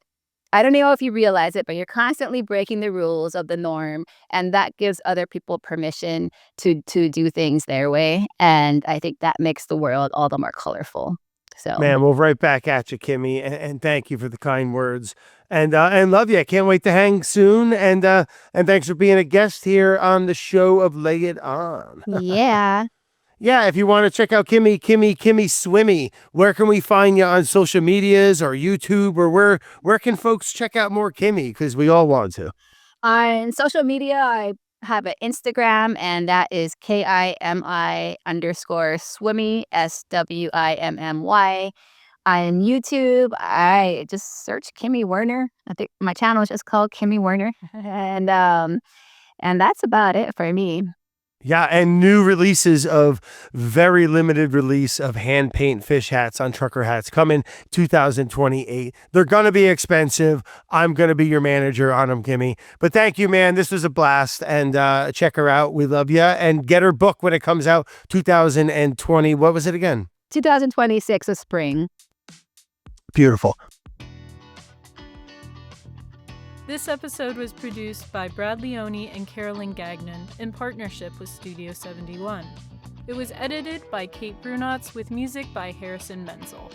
I don't know if you realize it, but you're constantly breaking the rules of the norm, and that gives other people permission to do things their way, and I think that makes the world all the more colorful. So, Man, we'll right back at you, Kimmy, and thank you for the kind words, and love you. I can't wait to hang soon, and thanks for being a guest here on the show of Lay It On. yeah. Yeah, if you want to check out Kimmy Swimmy, where can we find you on social medias or YouTube, or where can folks check out more Kimmy? Because we all want to. On social media, I have an Instagram, and that is KIMI_swimmy, SWIMMY. On YouTube, I just search Kimi Werner. I think my channel is just called Kimi Werner. And that's about it for me. Yeah, and new releases of very limited release of hand paint fish hats on trucker hats coming 2028. They're going to be expensive. I'm going to be your manager on them, Kimmy. But thank you, man. This was a blast. And check her out. We love you. And get her book when it comes out 2020. What was it again? 2026 of spring. Beautiful. This episode was produced by Brad Leone and Carolyn Gagnon in partnership with Studio 71. It was edited by Kate Brunotts with music by Harrison Menzel.